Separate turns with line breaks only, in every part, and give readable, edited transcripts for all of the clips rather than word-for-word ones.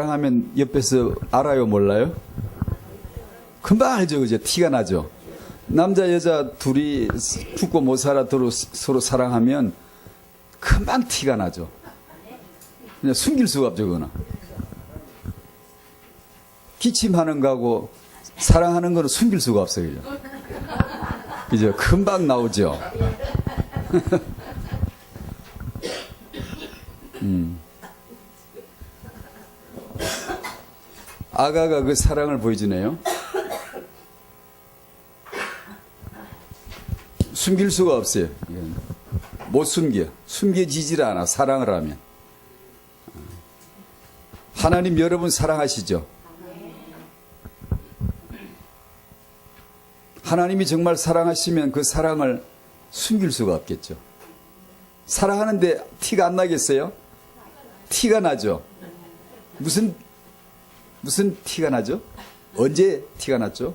사랑하면 옆에서 알아요, 몰라요? 금방 알죠, 그죠? 티가 나죠? 남자, 여자 둘이 죽고 못 살아 서로 사랑하면 금방 티가 나죠? 그냥 숨길 수가 없죠, 그거는. 기침하는 거하고 사랑하는 거는 숨길 수가 없어요, 그죠? 그죠? 금방 나오죠? 아가가 그 사랑을 보여주네요. 숨길 수가 없어요. 못 숨겨. 숨겨지질 않아, 사랑을 하면. 하나님 여러분 사랑하시죠? 하나님이 정말 사랑하시면 그 사랑을 숨길 수가 없겠죠. 사랑하는데 티가 안 나겠어요? 티가 나죠. 무슨 티가 나죠? 언제 티가 났죠?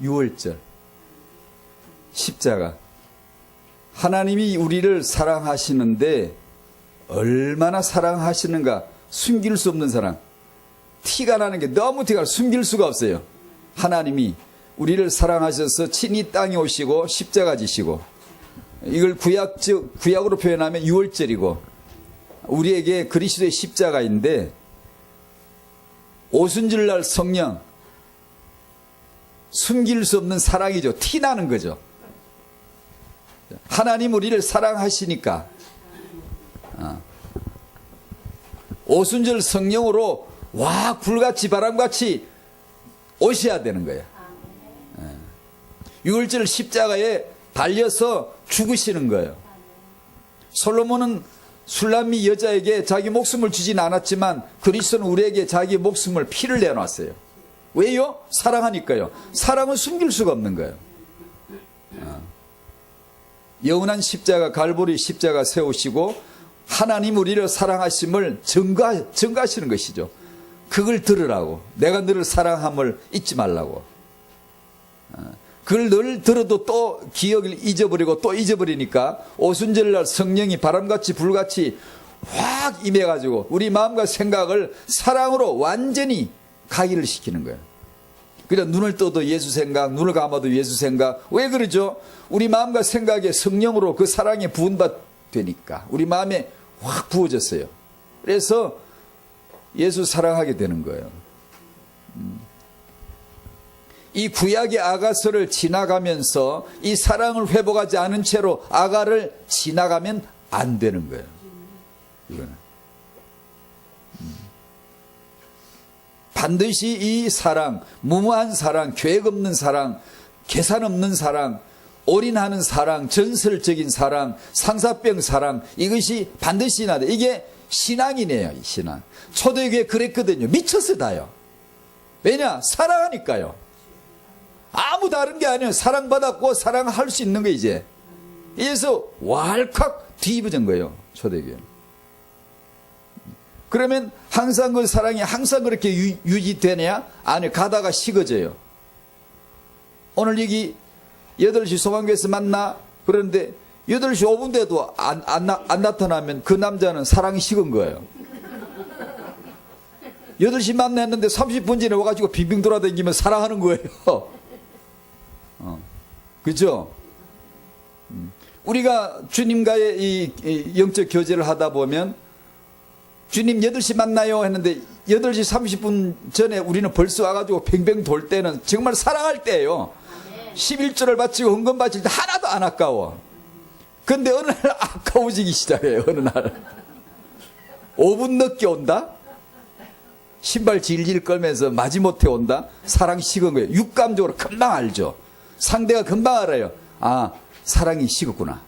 6월절 십자가. 하나님이 우리를 사랑하시는데 얼마나 사랑하시는가 숨길 수 없는 사랑. 티가 나는 게 너무 티가 나요. 숨길 수가 없어요. 하나님이 우리를 사랑하셔서 친히 땅에 오시고 십자가 지시고, 이걸 구약으로 표현하면 6월절이고 우리에게 그리스도의 십자가인데, 오순절날 성령, 숨길 수 없는 사랑이죠. 티나는 거죠. 하나님 우리를 사랑하시니까 오순절 성령으로 와 불같이 바람같이 오셔야 되는 거예요. 6월절 십자가에 달려서 죽으시는 거예요. 솔로몬은 술람미 여자에게 자기 목숨을 주진 않았지만 그리스도는 우리에게 자기 목숨을 피를 내놨어요. 왜요? 사랑하니까요. 사랑은 숨길 수가 없는 거예요. 영원한 십자가, 갈보리 십자가 세우시고 하나님 우리를 사랑하심을 증거하시는 것이죠. 그걸 들으라고. 내가 너를 사랑함을 잊지 말라고. 그걸 늘 들어도 또 기억을 잊어버리고 또 잊어버리니까 오순절날 성령이 바람같이 불같이 확 임해가지고 우리 마음과 생각을 사랑으로 완전히 가기를 시키는 거예요. 그러니까 눈을 떠도 예수 생각, 눈을 감아도 예수 생각. 왜 그러죠? 우리 마음과 생각에 성령으로 그 사랑이 부은받되니까 우리 마음에 확 부어졌어요. 그래서 예수 사랑하게 되는 거예요. 이 구약의 아가서를 지나가면서 이 사랑을 회복하지 않은 채로 아가를 지나가면 안 되는 거예요. 이거는 반드시 이 사랑, 무모한 사랑, 계획 없는 사랑, 계산 없는 사랑, 올인하는 사랑, 전설적인 사랑, 상사병 사랑, 이것이 반드시 나다. 이게 신앙이네요. 이 신앙. 초대교회 그랬거든요. 미쳐서 다요. 왜냐? 사랑하니까요. 아무 다른 게 아니에요. 사랑받았고 사랑할 수 있는 거 이제. 그래서 왈칵 뒤집어진 거예요. 초대교회는. 그러면 항상 그 사랑이 항상 그렇게 유지되냐? 아니, 가다가 식어져요. 오늘 여기 8시 소망교회에서 만나. 그런데 8시 5분 돼도 안 나타나면 그 남자는 사랑이 식은 거예요. 8시 만났는데 30분 전에 와가지고 빙빙 돌아다니면 사랑하는 거예요. 그죠? 우리가 주님과의 이 영적 교제를 하다 보면 주님 8시 만나요 했는데 8시 30분 전에 우리는 벌써 와가지고 뱅뱅 돌 때는 정말 사랑할 때예요. 11조를 바치고 헌금 바칠 때 하나도 안 아까워. 근데 어느 날 아까워지기 시작해요. 어느 날 5분 늦게 온다? 신발 질질 끌면서 마지못해 온다? 사랑이 식은 거예요. 육감적으로 금방 알죠. 상대가 금방 알아요. 아, 사랑이 식었구나.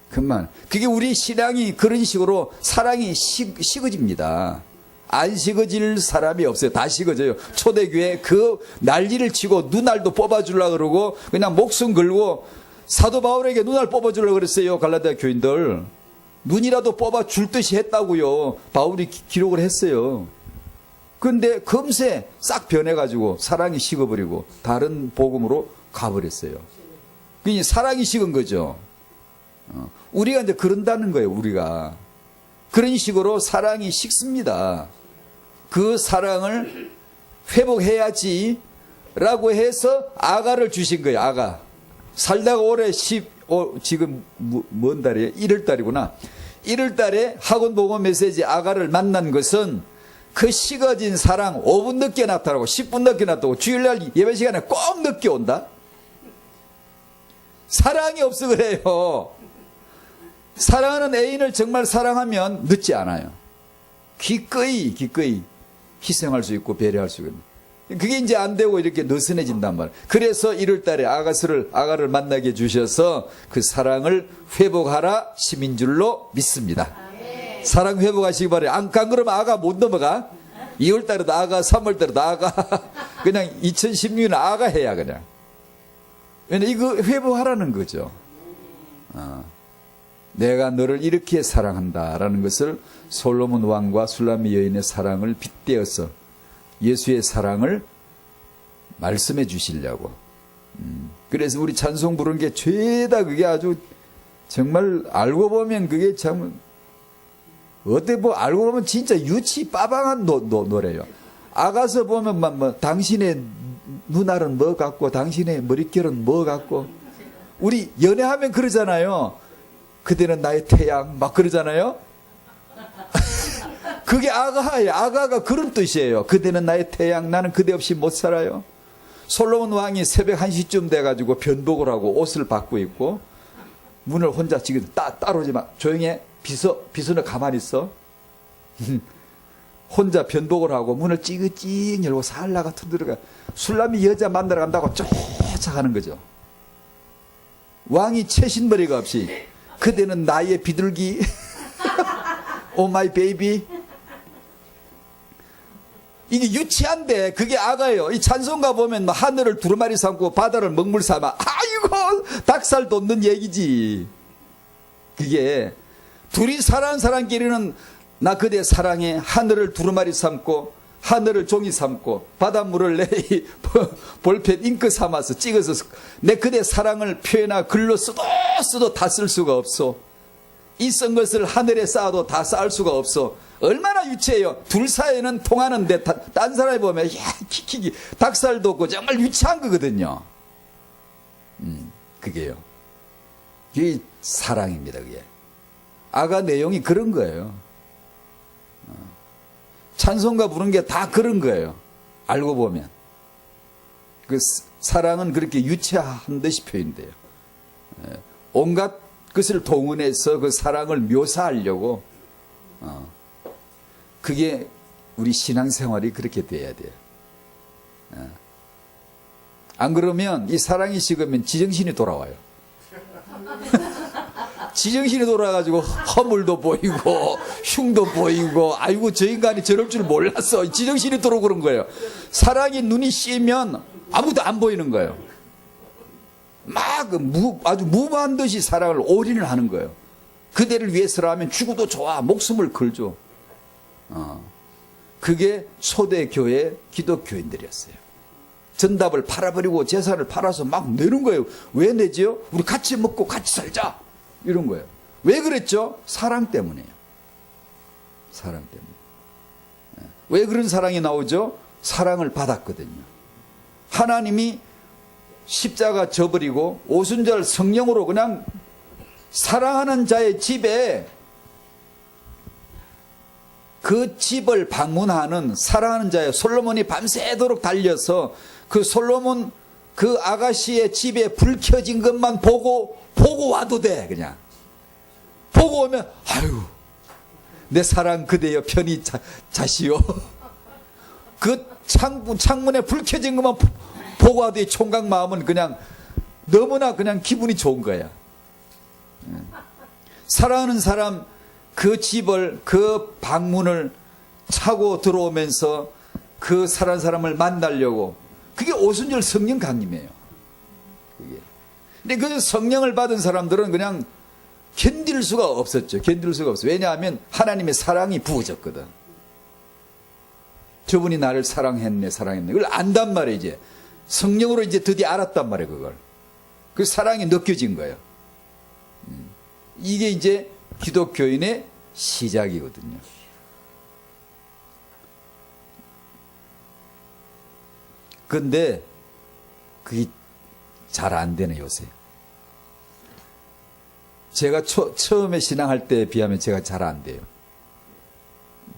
금방. 그게 우리 신앙이 그런 식으로 사랑이 식어집니다. 안 식어질 사람이 없어요. 다 식어져요. 초대교회 그 난리를 치고 눈알도 뽑아주려고 그러고 그냥 목숨 걸고 사도 바울에게 눈알 뽑아주려고 그랬어요. 갈라디아 교인들. 눈이라도 뽑아줄 듯이 했다고요. 바울이 기록을 했어요. 근데 금세 싹 변해가지고 사랑이 식어버리고 다른 복음으로 가버렸어요. 그게 사랑이 식은 거죠. 우리가 이제 그런다는 거예요. 우리가 그런 식으로 사랑이 식습니다. 그 사랑을 회복해야지 라고 해서 아가를 주신 거예요. 아가. 살다가 올해 지금 뭔 달이에요? 1월 달이구나. 1월 달에 학원 보고 메시지 아가를 만난 것은 그 식어진 사랑 5분 늦게 나타나고 10분 늦게 나타나고 주일날 예배 시간에 꼭 늦게 온다. 사랑이 없어 그래요. 사랑하는 애인을 정말 사랑하면 늦지 않아요. 기꺼이 희생할 수 있고 배려할 수 있고. 그게 이제 안 되고 이렇게 느슨해진단 말이에요. 그래서 1월 달에 아가를 만나게 해주셔서 그 사랑을 회복하라 심인 줄로 믿습니다. 사랑 회복하시기 바라요. 안 그러면 아가 못 넘어가. 2월 달에도 아가, 3월 달에도 아가. 그냥 2016년 아가 해야 그냥. 왜냐면 이거 회복하라는 거죠. 내가 너를 이렇게 사랑한다라는 것을 솔로몬 왕과 술람미 여인의 사랑을 빗대어서 예수의 사랑을 말씀해 주시려고. 그래서 우리 찬송 부르는 게 죄다 그게 아주 정말 알고 보면 그게 참 어때 뭐 알고 보면 진짜 유치 빠방한 노래요. 아가서 보면 뭐 당신의 눈알은 뭐 같고 당신의 머릿결은 뭐 같고 우리 연애하면 그러잖아요. 그대는 나의 태양 막 그러잖아요. 그게 아가예요. 아가가 그런 뜻이에요. 그대는 나의 태양 나는 그대 없이 못 살아요. 솔로몬 왕이 새벽 1시쯤 돼가지고 변복을 하고 옷을 바꾸고 있고 문을 혼자 지금 따로지 마 조용히 해. 비서는 가만히 있어. 혼자 변복을 하고 문을 찌그찌 열고 살라 같은 들어가 술람이 여자 만나러 간다고 쫓아가는 거죠. 왕이 채신머리가 없이 그대는 나의 비둘기 오 마이 베이비 이게 유치한데 그게 아가예요. 이 찬송가 보면 뭐 하늘을 두루마리 삼고 바다를 먹물 삼아 아이고 닭살도 없는 얘기지. 그게 둘이 사랑하는 사람끼리는 나 그대 사랑해 하늘을 두루마리 삼고 하늘을 종이 삼고 바닷물을 내 볼펜 잉크 삼아서 찍어서 내 그대 사랑을 표현하 글로 써도 다 쓸 수가 없어. 이 쓴 것을 하늘에 쌓아도 다 쌓을 수가 없어. 얼마나 유치해요. 둘 사이에는 통하는데 딴 사람이 보면 야 키키기 닭살도 없고 정말 유치한 거거든요. 그게요. 이게 사랑입니다. 그게 아가 내용이 그런 거예요. 찬송가 부른 게 다 그런 거예요. 알고 보면 그 사랑은 그렇게 유치한 듯이 표현돼요. 온갖 것을 동원해서 그 사랑을 묘사하려고 그게 우리 신앙생활이 그렇게 돼야 돼요. 안 그러면 이 사랑이 식으면 지정신이 돌아와요. 지정신이 돌아가지고 허물도 보이고 흉도 보이고 아이고 저 인간이 저럴 줄 몰랐어. 지정신이 돌아오고 그런 거예요. 사랑이 눈이 씌면 아무도 안 보이는 거예요. 막 아주 무모한 듯이 사랑을 올인을 하는 거예요. 그대를 위해서라면 죽어도 좋아. 목숨을 걸죠. 그게 초대교회 기독교인들이었어요. 전답을 팔아버리고 재산을 팔아서 막 내는 거예요. 왜 내지요? 우리 같이 먹고 같이 살자. 이런 거예요. 왜 그랬죠? 사랑 때문이에요. 사랑 때문에. 왜 그런 사랑이 나오죠? 사랑을 받았거든요. 하나님이 십자가 져버리고 오순절 성령으로 그냥 사랑하는 자의 집에 그 집을 방문하는 사랑하는 자의 솔로몬이 밤새도록 달려서 그 솔로몬 그 아가씨의 집에 불 켜진 것만 보고 와도 돼. 그냥 보고 오면 아유 내 사랑 그대여 편히 자시오. 그 창문에 불 켜진 것만 보고 와도 이 총각 마음은 그냥 너무나 그냥 기분이 좋은 거야. 사랑하는 사람 그 집을 그 방문을 차고 들어오면서 그 사랑하는 사람을 만나려고 그게 오순절 성령 강림이에요. 그게. 근데 그 성령을 받은 사람들은 그냥 견딜 수가 없었죠. 견딜 수가 없어요. 왜냐하면 하나님의 사랑이 부어졌거든. 저분이 나를 사랑했네. 그걸 안단 말이에요. 이제 성령으로 이제 드디어 알았단 말이에요. 그걸. 그 사랑이 느껴진 거예요. 이게 이제 기독교인의 시작이거든요. 근데 그게 잘 안 되네 요새. 제가 처음에 신앙할 때에 비하면 제가 잘 안 돼요.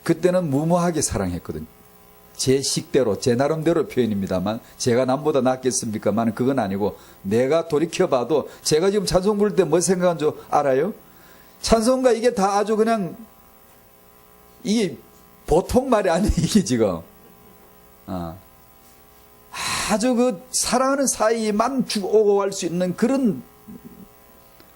그때는 무모하게 사랑했거든요. 제 식대로, 제 나름대로 표현입니다만, 제가 남보다 낫겠습니까만, 그건 아니고, 내가 돌이켜봐도, 제가 지금 찬송 부를 때 뭐 생각한 줄 알아요? 찬송가 이게 다 아주 그냥, 이게 보통 말이 아니에요, 이게 지금. 아주 그 사랑하는 사이에만 오고 갈 수 있는 그런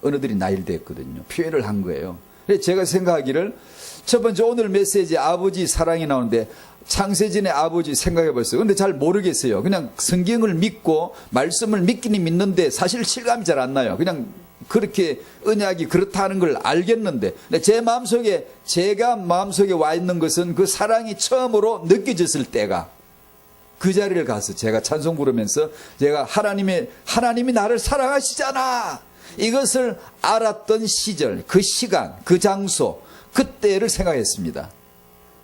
언어들이 나열됐거든요. 표현을 한 거예요. 그래서 제가 생각하기를, 첫 번째 오늘 메시지 아버지 사랑이 나오는데, 창세전의 아버지 생각해 봤어요. 근데 잘 모르겠어요. 그냥 성경을 믿고 말씀을 믿기는 믿는데 사실 실감이 잘 안 나요. 그냥 그렇게 언약이 그렇다는 걸 알겠는데 제 마음속에 제가 마음속에 와 있는 것은 그 사랑이 처음으로 느껴졌을 때가 그 자리를 가서 제가 찬송 부르면서 제가 하나님이 나를 사랑하시잖아. 이것을 알았던 시절, 그 시간, 그 장소, 그때를 생각했습니다.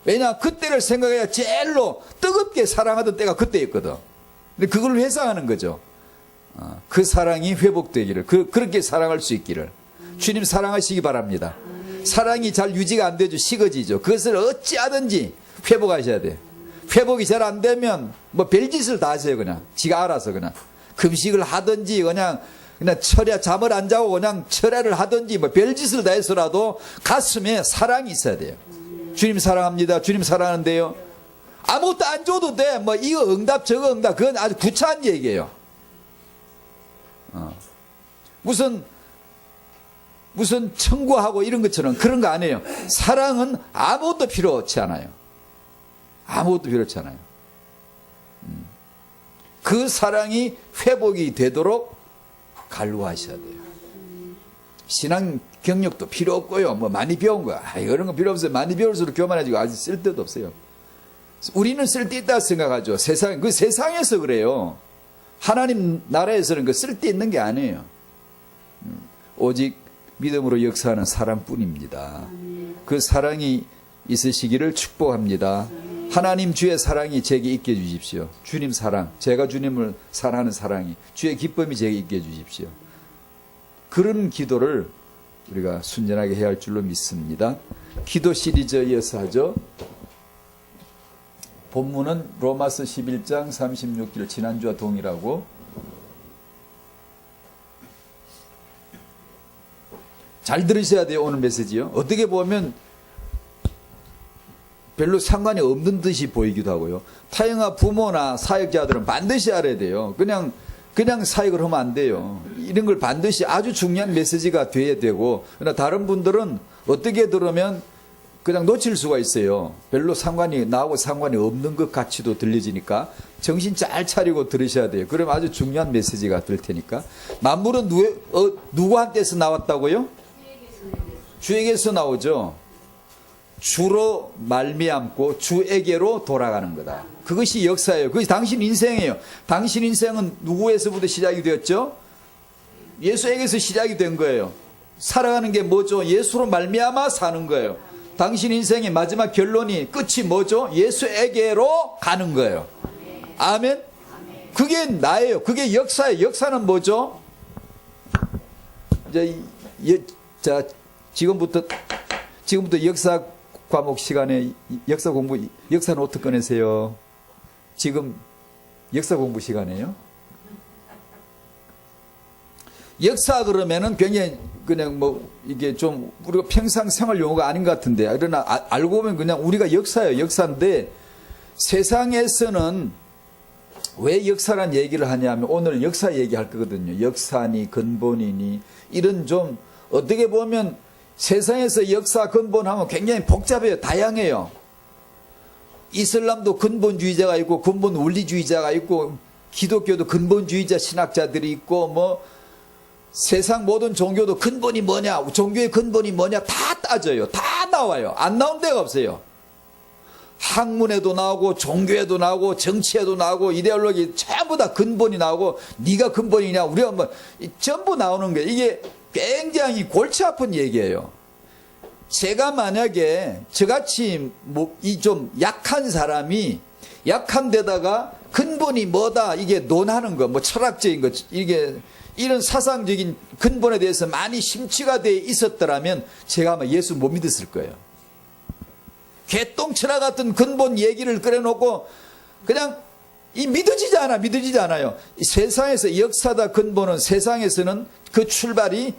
왜냐, 그때를 생각해야 제일로 뜨겁게 사랑하던 때가 그때였거든. 근데 그걸 회상하는 거죠. 그 사랑이 회복되기를, 그렇게 사랑할 수 있기를. 주님 사랑하시기 바랍니다. 사랑이 잘 유지가 안 되죠. 식어지죠. 그것을 어찌하든지 회복하셔야 돼요. 회복이 잘 안 되면, 뭐 별짓을 다 하세요, 그냥. 지가 알아서 그냥. 금식을 하든지, 그냥 잠을 안 자고 그냥 철야를 하든지, 뭐 별짓을 다 해서라도 가슴에 사랑이 있어야 돼요. 주님 사랑합니다. 주님 사랑하는데요. 아무것도 안 줘도 돼. 뭐 이거 응답 저거 응답. 그건 아주 구차한 얘기예요. 무슨 청구하고 이런 것처럼 그런 거 아니에요. 사랑은 아무것도 필요 없지 않아요. 아무것도 필요 없지 않아요. 그 사랑이 회복이 되도록 간구하셔야 돼요. 신앙 경력도 필요 없고요. 뭐 많이 배운 거야. 이런 거 필요 없어요. 많이 배울수록 교만해지고 아주 쓸데도 없어요. 우리는 쓸데있다 생각하죠. 그 세상에서 그래요. 하나님 나라에서는 그 쓸데있는 게 아니에요. 오직 믿음으로 역사하는 사랑뿐입니다. 그 사랑이 있으시기를 축복합니다. 하나님 주의 사랑이 제게 있게 해주십시오. 주님 사랑, 제가 주님을 사랑하는 사랑이, 주의 기쁨이 제게 있게 해주십시오. 그런 기도를 우리가 순전하게 해야 할 줄로 믿습니다. 기도 시리즈에 이어서 하죠. 본문은 로마서 11장 36절, 지난주와 동일하고, 잘 들으셔야 돼요. 오늘 메시지요. 어떻게 보면 별로 상관이 없는 듯이 보이기도 하고요. 타영아 부모나 사역자들은 반드시 알아야 돼요. 그냥 사역을 하면 안 돼요. 이런 걸 반드시 아주 중요한 메시지가 돼야 되고, 그러나 다른 분들은 어떻게 들으면 그냥 놓칠 수가 있어요. 별로 나하고 상관이 없는 것 같이도 들려지니까 정신 잘 차리고 들으셔야 돼요. 그러면 아주 중요한 메시지가 될 테니까. 만물은 누구한테서 나왔다고요? 주에게서 나오죠. 주로 말미암고 주에게로 돌아가는 거다. 그것이 역사예요. 그것이 당신 인생이에요. 당신 인생은 누구에서부터 시작이 되었죠? 예수에게서 시작이 된 거예요. 살아가는 게 뭐죠? 예수로 말미암아 사는 거예요. 당신 인생의 마지막 결론이 끝이 뭐죠? 예수에게로 가는 거예요. 아멘? 그게 나예요. 그게 역사예요. 역사는 뭐죠? 지금부터 역사 과목 시간에 역사 공부, 역사 노트 꺼내세요. 지금 역사 공부 시간이에요. 역사 그러면은 굉장히 그냥 뭐 이게 좀 우리가 평상 생활 용어가 아닌 것 같은데, 그러나 알고 보면 그냥 우리가 역사예요. 역사인데 세상에서는 왜 역사란 얘기를 하냐면 오늘 역사 얘기할 거거든요. 역사니 근본이니 이런 좀 어떻게 보면 세상에서 역사 근본하면 굉장히 복잡해요. 다양해요. 이슬람도 근본주의자가 있고 근본 원리주의자가 있고 기독교도 근본주의자 신학자들이 있고 뭐 세상 모든 종교도 근본이 뭐냐, 종교의 근본이 뭐냐 다 따져요. 다 나와요. 안 나온 데가 없어요. 학문에도 나오고 종교에도 나오고 정치에도 나오고 이데올로기 전부 다 근본이 나오고 네가 근본이냐 우리가 뭐 전부 나오는 거예요. 이게 굉장히 골치 아픈 얘기예요. 제가 만약에 저같이 이 좀 약한 사람이 약한 데다가 근본이 뭐다 이게 논하는 거, 뭐 철학적인 거, 이게 이런 사상적인 근본에 대해서 많이 심취가 돼 있었더라면 제가 아마 예수 못 믿었을 거예요. 개똥철학 같은 근본 얘기를 꺼내놓고 그냥 믿어지지 않아요. 이 세상에서 역사다 근본은, 세상에서는 그 출발이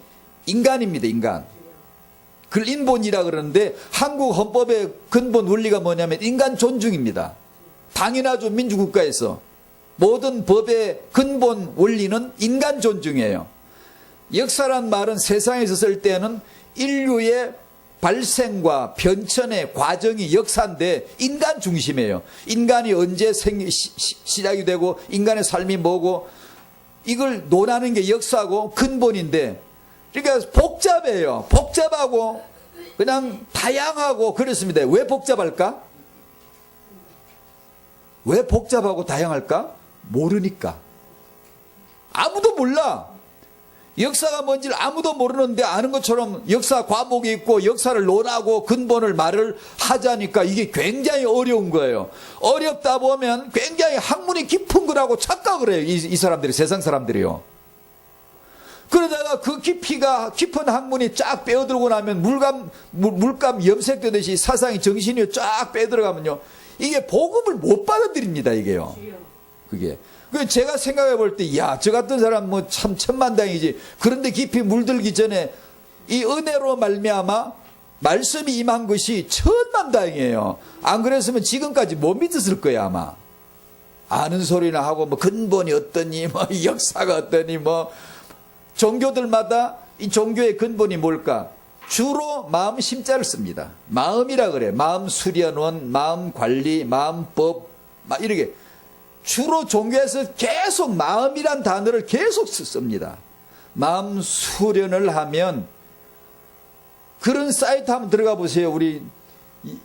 인간입니다. 인간. 그걸 인본이라 그러는데 한국 헌법의 근본 원리가 뭐냐면 인간 존중입니다. 당연하죠. 민주국가에서 모든 법의 근본 원리는 인간 존중이에요. 역사란 말은 세상에서 쓸 때는 인류의 발생과 변천의 과정이 역사인데 인간 중심이에요. 인간이 언제 시작이 되고 인간의 삶이 뭐고 이걸 논하는 게 역사고 근본인데, 그러니까 복잡해요. 복잡하고 그냥 다양하고 그렇습니다. 왜 복잡할까? 왜 복잡하고 다양할까? 모르니까. 아무도 몰라. 역사가 뭔지를 아무도 모르는데 아는 것처럼 역사 과목이 있고 역사를 논하고 근본을 말을 하자니까 이게 굉장히 어려운 거예요. 어렵다 보면 굉장히 학문이 깊은 거라고 착각을 해요. 이 사람들이, 세상 사람들이요. 그러다가 그 깊은 학문이 쫙 빼어들고 나면 물감 염색되듯이 사상이, 정신이 쫙 빼들어가면요, 이게 복음을 못 받아들입니다. 이게요. 그게. 제가 생각해 볼 때, 저 같은 사람 뭐 참 천만다행이지. 그런데 깊이 물들기 전에 이 은혜로 말미암아 말씀이 임한 것이 천만다행이에요. 안 그랬으면 지금까지 못 믿었을 거예요, 아마. 아는 소리나 하고 뭐 근본이 어떠니, 뭐 역사가 어떠니, 뭐 종교들마다 이 종교의 근본이 뭘까? 주로 마음 심자를 씁니다. 마음이라 그래. 마음 수련원, 마음 관리, 마음법, 막 이렇게. 주로 종교에서 계속 마음이란 단어를 계속 씁니다. 마음 수련을 하면, 그런 사이트 한번 들어가 보세요. 우리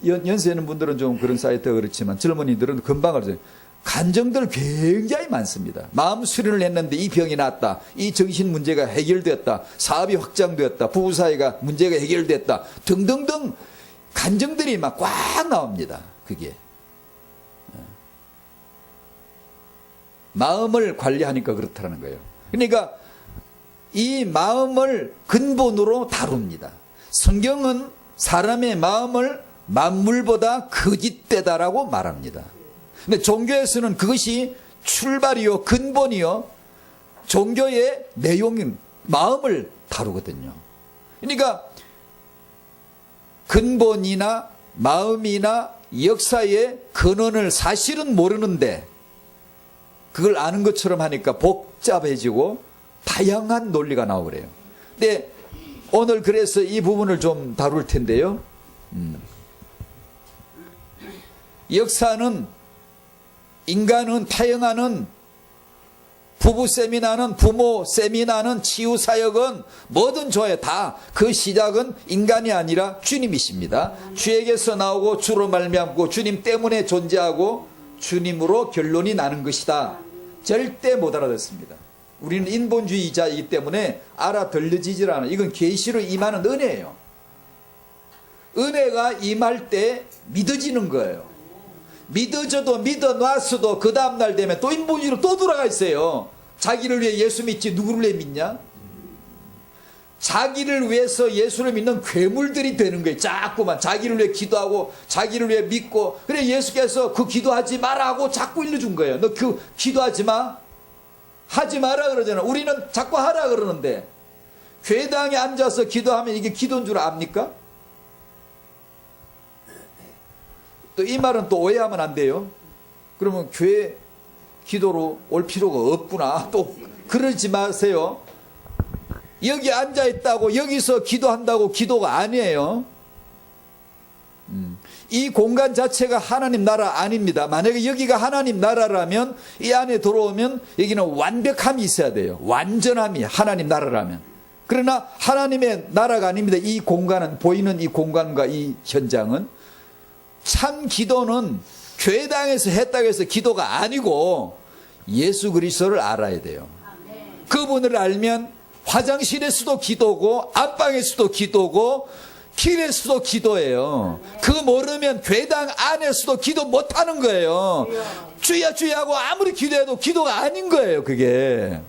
연세 있는 분들은 좀 그런 사이트가 그렇지만 젊은이들은 금방 알아요. 간정들 굉장히 많습니다. 마음 수련을 했는데 이 병이 났다, 이 정신 문제가 해결됐다, 사업이 확장되었다, 부부 사이가 문제가 해결됐다 등등등 간정들이 막 꽉 나옵니다. 그게 마음을 관리하니까 그렇다는 거예요. 그러니까 이 마음을 근본으로 다룹니다. 성경은 사람의 마음을 만물보다 거짓되다라고 말합니다. 근데 종교에서는 그것이 출발이요, 근본이요, 종교의 내용인 마음을 다루거든요. 그러니까 근본이나 마음이나 역사의 근원을 사실은 모르는데 그걸 아는 것처럼 하니까 복잡해지고 다양한 논리가 나오고 그래요. 근데 오늘 그래서 이 부분을 좀 다룰 텐데요. 역사는, 인간은, 타영하는, 부부 세미나는, 부모 세미나는, 치유 사역은 뭐든 좋아요. 다 그 시작은 인간이 아니라 주님이십니다. 주에게서 나오고 주로 말미암고 주님 때문에 존재하고 주님으로 결론이 나는 것이다. 절대 못 알아듣습니다. 우리는 인본주의자이기 때문에 알아들려지질 않아요. 이건 계시로 임하는 은혜예요. 은혜가 임할 때 믿어지는 거예요. 믿어져도 믿어놨어도 그 다음날 되면 또 인본주의로 또 돌아가 있어요. 자기를 위해 예수 믿지 누구를 위해 믿냐? 자기를 위해서 예수를 믿는 괴물들이 되는 거예요. 자꾸만 자기를 위해 기도하고 자기를 위해 믿고, 그래 예수께서 그 기도하지 말라고 자꾸 일러준 거예요. 너 그 기도하지 마, 하지 마라 그러잖아. 우리는 자꾸 하라 그러는데 교회당에 앉아서 기도하면 이게 기도인 줄 압니까? 또 이 말은 또 오해하면 안 돼요. 그러면 교회 기도로 올 필요가 없구나, 또 그러지 마세요. 여기 앉아있다고 여기서 기도한다고 기도가 아니에요. 이 공간 자체가 하나님 나라 아닙니다. 만약에 여기가 하나님 나라라면 이 안에 들어오면 여기는 완벽함이 있어야 돼요. 완전함이 하나님 나라라면. 그러나 하나님의 나라가 아닙니다. 이 공간은, 보이는 이 공간과 이 현장은. 참 기도는 교회당에서 했다고 해서 기도가 아니고 예수 그리스도를 알아야 돼요. 그분을 알면 화장실에서도 기도고 앞방에서도 기도고 길에서도 기도예요. 그거 모르면 교회당 안에서도 기도 못하는 거예요. 주여 주여 하고 아무리 기도해도 기도가 아닌 거예요. 그게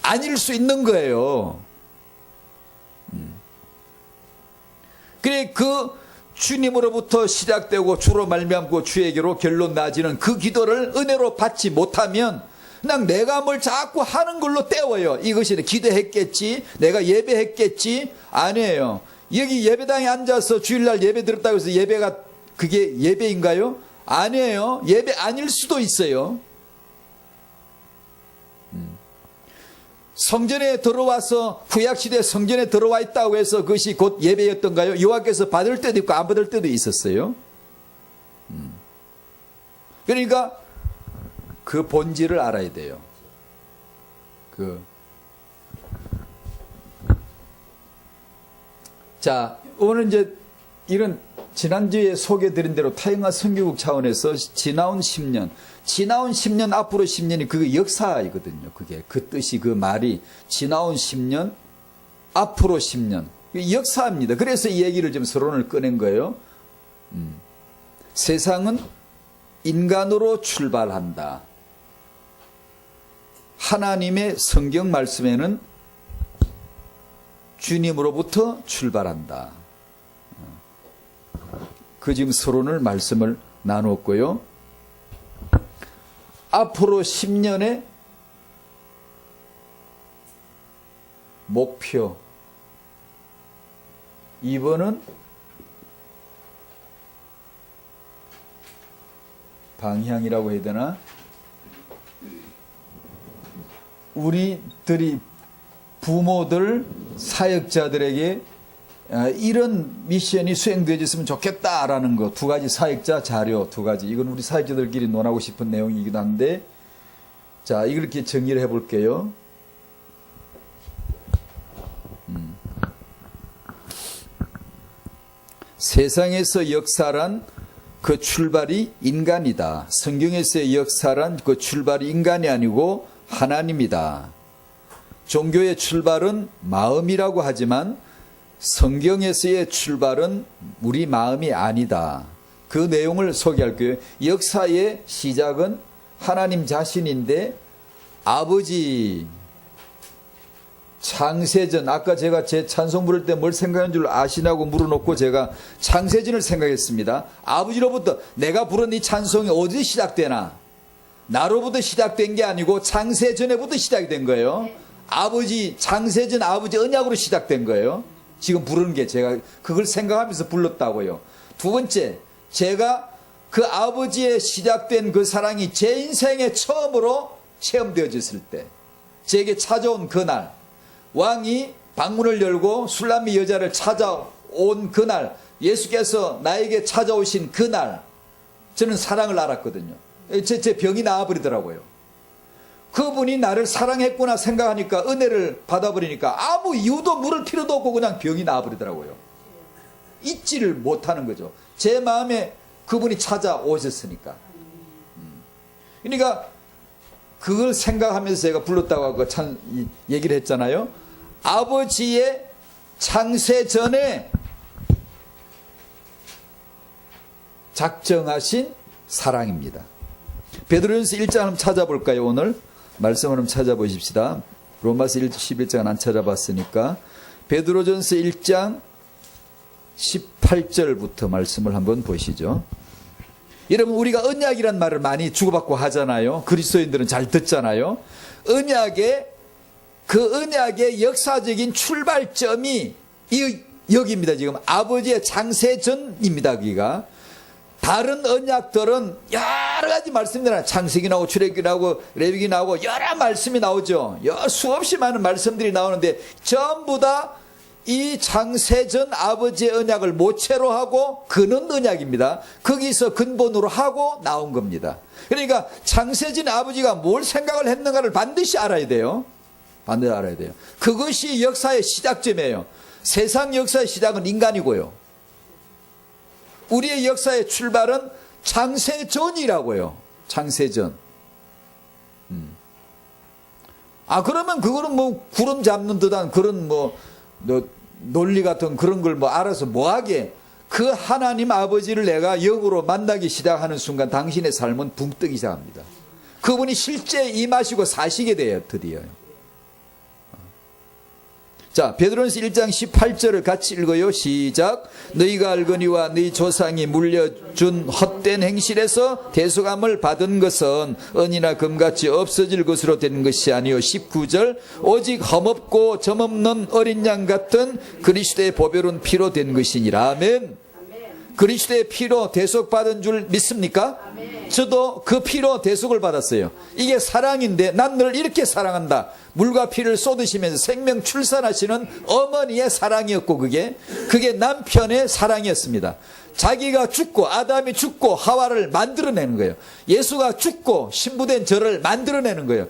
아닐 수 있는 거예요. 그래 그 주님으로부터 시작되고 주로 말미암고 주에게로 결론 나지는 그 기도를 은혜로 받지 못하면 그냥 내가 뭘 자꾸 하는 걸로 때워요. 이것이 기도했겠지, 내가 예배했겠지. 아니에요. 여기 예배당에 앉아서 주일날 예배 드렸다고 해서 예배가 그게 예배인가요? 아니에요. 예배 아닐 수도 있어요. 성전에 들어와서 구약시대 성전에 들어와 있다고 해서 그것이 곧 예배였던가요? 여호와께서 받을 때도 있고 안 받을 때도 있었어요. 그러니까 그 본질을 알아야 돼요. 자, 오늘 이제 이런 지난주에 소개드린 대로 타영아 선교국 차원에서 지나온 10년 앞으로 10년이 그게 역사이거든요. 그게 그 뜻이 그 말이 지나온 10년 앞으로 10년 역사입니다. 그래서 이 얘기를 좀 서론을 꺼낸 거예요. 세상은 인간으로 출발한다. 하나님의 성경 말씀에는 주님으로부터 출발한다. 그 지금 서론을 말씀을 나눴고요. 앞으로 10년의 목표 2번은 방향이라고 해야 되나? 우리들이 부모들, 사역자들에게 이런 미션이 수행되어졌으면 좋겠다라는 거, 두 가지 사역자 자료, 두 가지. 이건 우리 사역자들끼리 논하고 싶은 내용이기도 한데, 자, 이걸 이렇게 정리를 해볼게요. 세상에서 역사란 그 출발이 인간이다. 성경에서의 역사란 그 출발이 인간이 아니고 하나님이다. 종교의 출발은 마음이라고 하지만 성경에서의 출발은 우리 마음이 아니다. 그 내용을 소개할 거예요. 역사의 시작은 하나님 자신인데 아버지 창세전, 아까 제가 제 찬송 부를 때 뭘 생각한 줄 아시냐고 물어놓고 제가 창세전을 생각했습니다. 아버지로부터 내가 부른 이 찬송이 어디 시작되나? 나로부터 시작된 게 아니고 창세전에부터 시작이 된 거예요. 아버지 창세전 아버지 언약으로 시작된 거예요. 지금 부르는 게 제가 그걸 생각하면서 불렀다고요. 두 번째, 제가 그 아버지의 시작된 그 사랑이 제 인생에 처음으로 체험되어졌을 때, 제게 찾아온 그날, 왕이 방문을 열고 술람미 여자를 찾아온 그날, 예수께서 나에게 찾아오신 그날, 저는 사랑을 알았거든요. 제 병이 나아버리더라고요. 그분이 나를 사랑했구나 생각하니까, 은혜를 받아버리니까 아무 이유도 물을 필요도 없고 그냥 병이 나아버리더라고요. 잊지를 못하는 거죠. 제 마음에 그분이 찾아오셨으니까. 그러니까 그걸 생각하면서 제가 불렀다고 얘기를 했잖아요. 아버지의 창세 전에 작정하신 사랑입니다. 베드로전서 1장 한번 찾아볼까요? 오늘 말씀을 한번 찾아보십시다. 로마서 11장은 안 찾아봤으니까 베드로전서 1장 18절부터 말씀을 한번 보시죠. 여러분, 우리가 언약이란 말을 많이 주고받고 하잖아요. 그리스도인들은 잘 듣잖아요. 그 언약의 역사적인 출발점이 여기입니다. 지금 아버지의 창세전입니다. 거기가. 다른 언약들은 여러 가지 말씀들이 나와요. 창세기 나오고 출애굽기 나오고 레위기 나오고 여러 말씀이 나오죠. 수없이 많은 말씀들이 나오는데 전부 다 이 창세전 아버지의 언약을 모체로 하고 그는 언약입니다. 거기서 근본으로 하고 나온 겁니다. 그러니까 창세전 아버지가 뭘 생각을 했는가를 반드시 알아야 돼요. 반드시 알아야 돼요. 그것이 역사의 시작점이에요. 세상 역사의 시작은 인간이고요. 우리의 역사의 출발은 창세전이라고요. 창세전. 그러면 그거는 뭐 구름 잡는 듯한 그런 논리 같은 그런 걸 알아서 뭐하게. 그 하나님 아버지를 내가 영으로 만나기 시작하는 순간 당신의 삶은 붕 뜨기 시작합니다. 그분이 실제 임하시고 사시게 돼요. 드디어. 자, 베드로전서 1장 18절을 같이 읽어요. 시작. 너희가 알거니와 너희 조상이 물려준 헛된 행실에서 대속함을 받은 것은 은이나 금같이 없어질 것으로 된 것이 아니요 19절 오직 험없고 점없는 어린 양 같은 그리스도의 보배로운 피로 된 것이니라. 아멘. 그리스도의 피로 대속받은 줄 믿습니까? 저도 그 피로 대속을 받았어요. 이게 사랑인데 난 너를 이렇게 사랑한다. 물과 피를 쏟으시면서 생명 출산하시는 어머니의 사랑이었고 그게 남편의 사랑이었습니다. 자기가 죽고 아담이 죽고 하와를 만들어내는 거예요. 예수가 죽고 신부된 저를 만들어내는 거예요.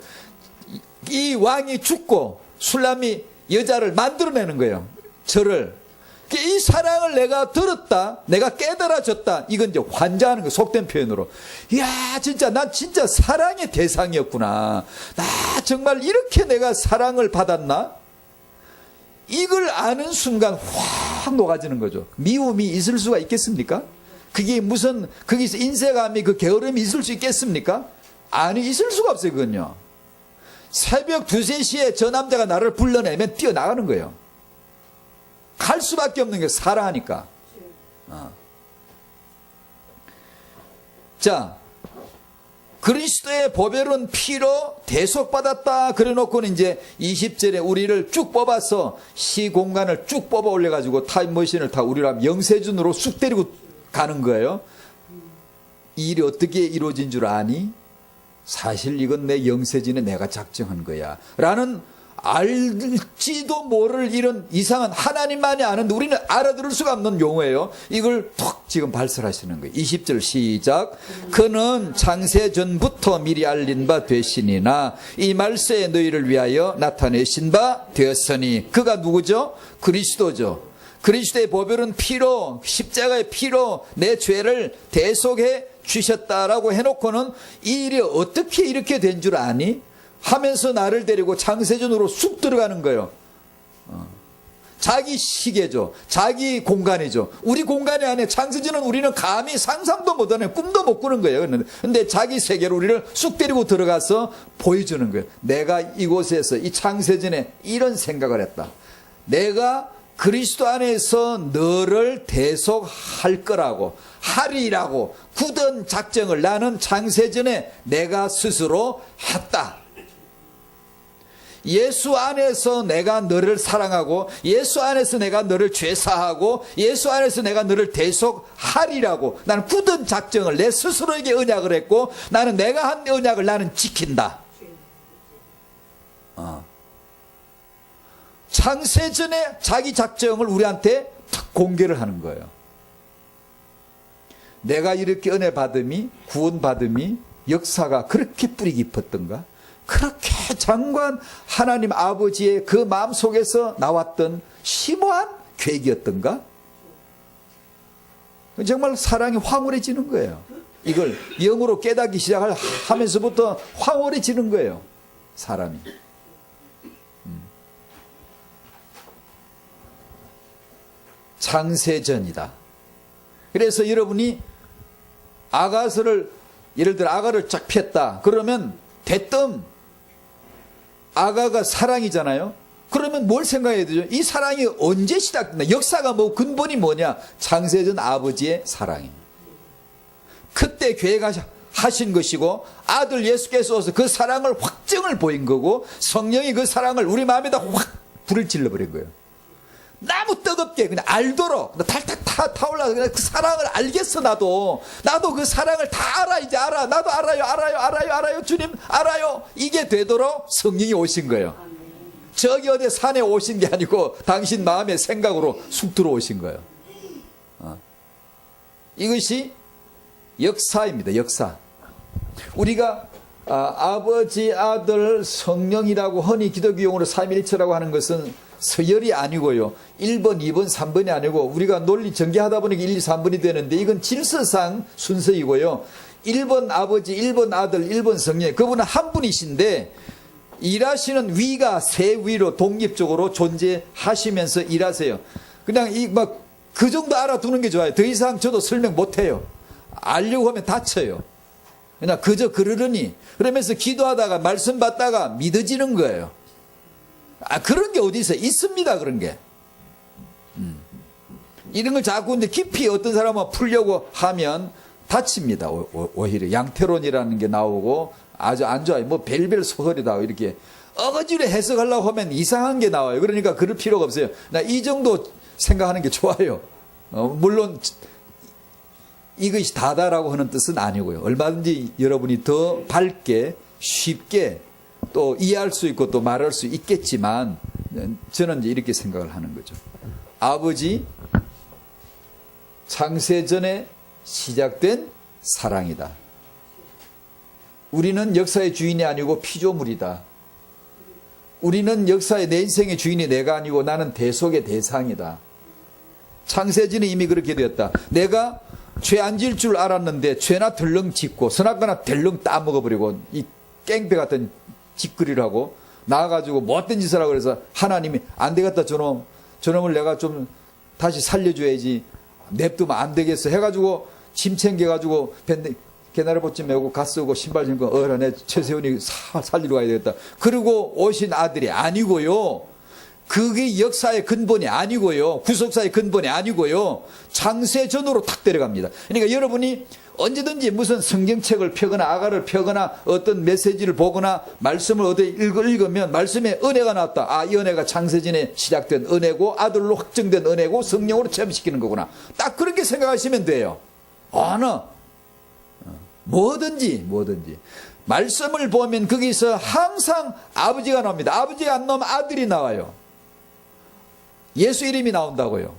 이 왕이 죽고 술람이 여자를 만들어내는 거예요. 저를. 이 사랑을 내가 들었다, 내가 깨달아졌다. 이건 이제 환장하는 거, 속된 표현으로. 이야, 진짜 난 진짜 사랑의 대상이었구나. 나 정말 이렇게 내가 사랑을 받았나? 이걸 아는 순간 확 녹아지는 거죠. 미움이 있을 수가 있겠습니까? 그게 무슨 거기서 인색함이 그 게으름이 있을 수 있겠습니까? 아니, 있을 수가 없어요. 그건요. 새벽 2, 3시에 저 남자가 나를 불러내면 뛰어나가는 거예요. 갈 수밖에 없는 게 사랑하니까. 자, 그리스도의 보배로운 피로 대속받았다 그래 놓고는 이제 20절에 우리를 쭉 뽑아서 시공간을 쭉 뽑아 올려가지고 타임머신을 타 우리를 영세준으로 쑥 데리고 가는 거예요. 이 일이 어떻게 이루어진 줄 아니? 사실 이건 내 영세진에 내가 작정한 거야 라는 알지도 모를 이런 이상한 하나님만이 아는데 우리는 알아들을 수가 없는 용어예요. 이걸 톡 지금 발설하시는 거예요. 20절 시작. 그는 창세전부터 미리 알린 바 되시니나 이 말세에 너희를 위하여 나타내신 바 되었으니 그가 누구죠? 그리스도죠. 그리스도의 보배로운 피로 십자가의 피로 내 죄를 대속해 주셨다라고 해놓고는 이 일이 어떻게 이렇게 된 줄 아니? 하면서 나를 데리고 창세전으로 쑥 들어가는 거예요. 자기 시계죠. 자기 공간이죠. 우리 공간이 아니에요. 창세전은 우리는 감히 상상도 못하는 꿈도 못 꾸는 거예요. 근데 자기 세계로 우리를 쑥 데리고 들어가서 보여주는 거예요. 내가 이곳에서 이 창세전에 이런 생각을 했다. 내가 그리스도 안에서 너를 대속할 거라고 하리라고 굳은 작정을 나는 창세전에 내가 스스로 했다. 예수 안에서 내가 너를 사랑하고 예수 안에서 내가 너를 죄사하고 예수 안에서 내가 너를 대속하리라고 나는 굳은 작정을 내 스스로에게 언약을 했고 나는 내가 한 언약을 나는 지킨다. 창세전에 자기 작정을 우리한테 탁 공개를 하는 거예요. 내가 이렇게 은혜 받음이 구원 받음이 역사가 그렇게 뿌리 깊었던가? 그렇게 장관 하나님 아버지의 그 마음속에서 나왔던 심오한 계획이었던가? 정말 사랑이 황홀해지는 거예요. 이걸 영으로 깨닫기 시작하면서부터 황홀해지는 거예요. 사람이. 창세전이다. 그래서 여러분이 아가서를 예를 들어 아가를 쫙 폈다. 그러면 대뜸 아가가 사랑이잖아요. 그러면 뭘 생각해야 되죠? 이 사랑이 언제 시작됐나? 역사가 뭐 근본이 뭐냐? 창세전 아버지의 사랑입니다. 그때 계획하신 것이고 아들 예수께서 와서 그 사랑을 확증을 보인 거고 성령이 그 사랑을 우리 마음에다 확 불을 질러버린 거예요. 너무 뜨겁게 그냥 알도록 탈탈 타올라서 그냥 그 사랑을 알겠어. 나도 그 사랑을 다 알아. 이제 알아. 나도 알아요. 주님 알아요. 이게 되도록 성령이 오신 거예요. 저기 어디 산에 오신 게 아니고 당신 마음의 생각으로 쑥 들어오신 거예요. 이것이 역사입니다. 역사. 우리가 아버지 아들 성령이라고 흔히 기독교 용어로 삼위일체라고 하는 것은 서열이 아니고요. 1번, 2번, 3번이 아니고 우리가 논리 전개하다 보니까 1, 2, 3번이 되는데 이건 질서상 순서이고요. 1번 아버지, 1번 아들, 1번 성령. 그분은 한 분이신데 일하시는 위가 세 위로 독립적으로 존재하시면서 일하세요. 그냥 그 정도 알아두는 게 좋아요. 더 이상 저도 설명 못해요. 알려고 하면 다쳐요. 그냥 그저 그러려니 그러면서 기도하다가 말씀 받다가 믿어지는 거예요. 그런 게 어디 있습니다. 그런 게. 이런 걸 자꾸 근데 깊이 어떤 사람은 풀려고 하면 다칩니다. 오히려 양태론이라는 게 나오고 아주 안 좋아요. 뭐 별별 소설이다 이렇게 어거지로 해석하려고 하면 이상한 게 나와요. 그러니까 그럴 필요가 없어요. 나 이 정도 생각하는 게 좋아요. 물론 이것이 다다라고 하는 뜻은 아니고요. 얼마든지 여러분이 더 밝게 쉽게 또 이해할 수 있고 또 말할 수 있겠지만 저는 이제 이렇게 생각을 하는 거죠. 아버지 창세전에 시작된 사랑이다. 우리는 역사의 주인이 아니고 피조물이다. 우리는 역사의 내 인생의 주인이 내가 아니고 나는 대속의 대상이다. 창세전에 이미 그렇게 되었다. 내가 죄 안 지을 줄 알았는데 죄나 덜렁 짓고 선악과나 덜렁 따먹어버리고 이 깽패 같은 짓거리를 하고 나와가지고 못된 짓을 하고 그래서 하나님이 안 되겠다 저놈을 내가 좀 다시 살려줘야지 냅두면 안 되겠어 해가지고 짐 챙겨가지고 개나리봇집 메고 갓 쓰고 신발 신고 내 최세훈이 살리러 가야 되겠다. 그리고 오신 아들이 아니고요. 그게 역사의 근본이 아니고요. 구속사의 근본이 아니고요. 창세전으로 탁 데려갑니다. 그러니까 여러분이 언제든지 무슨 성경책을 펴거나 아가를 펴거나 어떤 메시지를 보거나 말씀을 어디 읽으면 말씀에 은혜가 나왔다. 이 은혜가 창세전에 시작된 은혜고 아들로 확정된 은혜고 성령으로 체험시키는 거구나. 딱 그렇게 생각하시면 돼요. 뭐든지 말씀을 보면 거기서 항상 아버지가 나옵니다. 아버지가 안 나오면 아들이 나와요. 예수 이름이 나온다고요.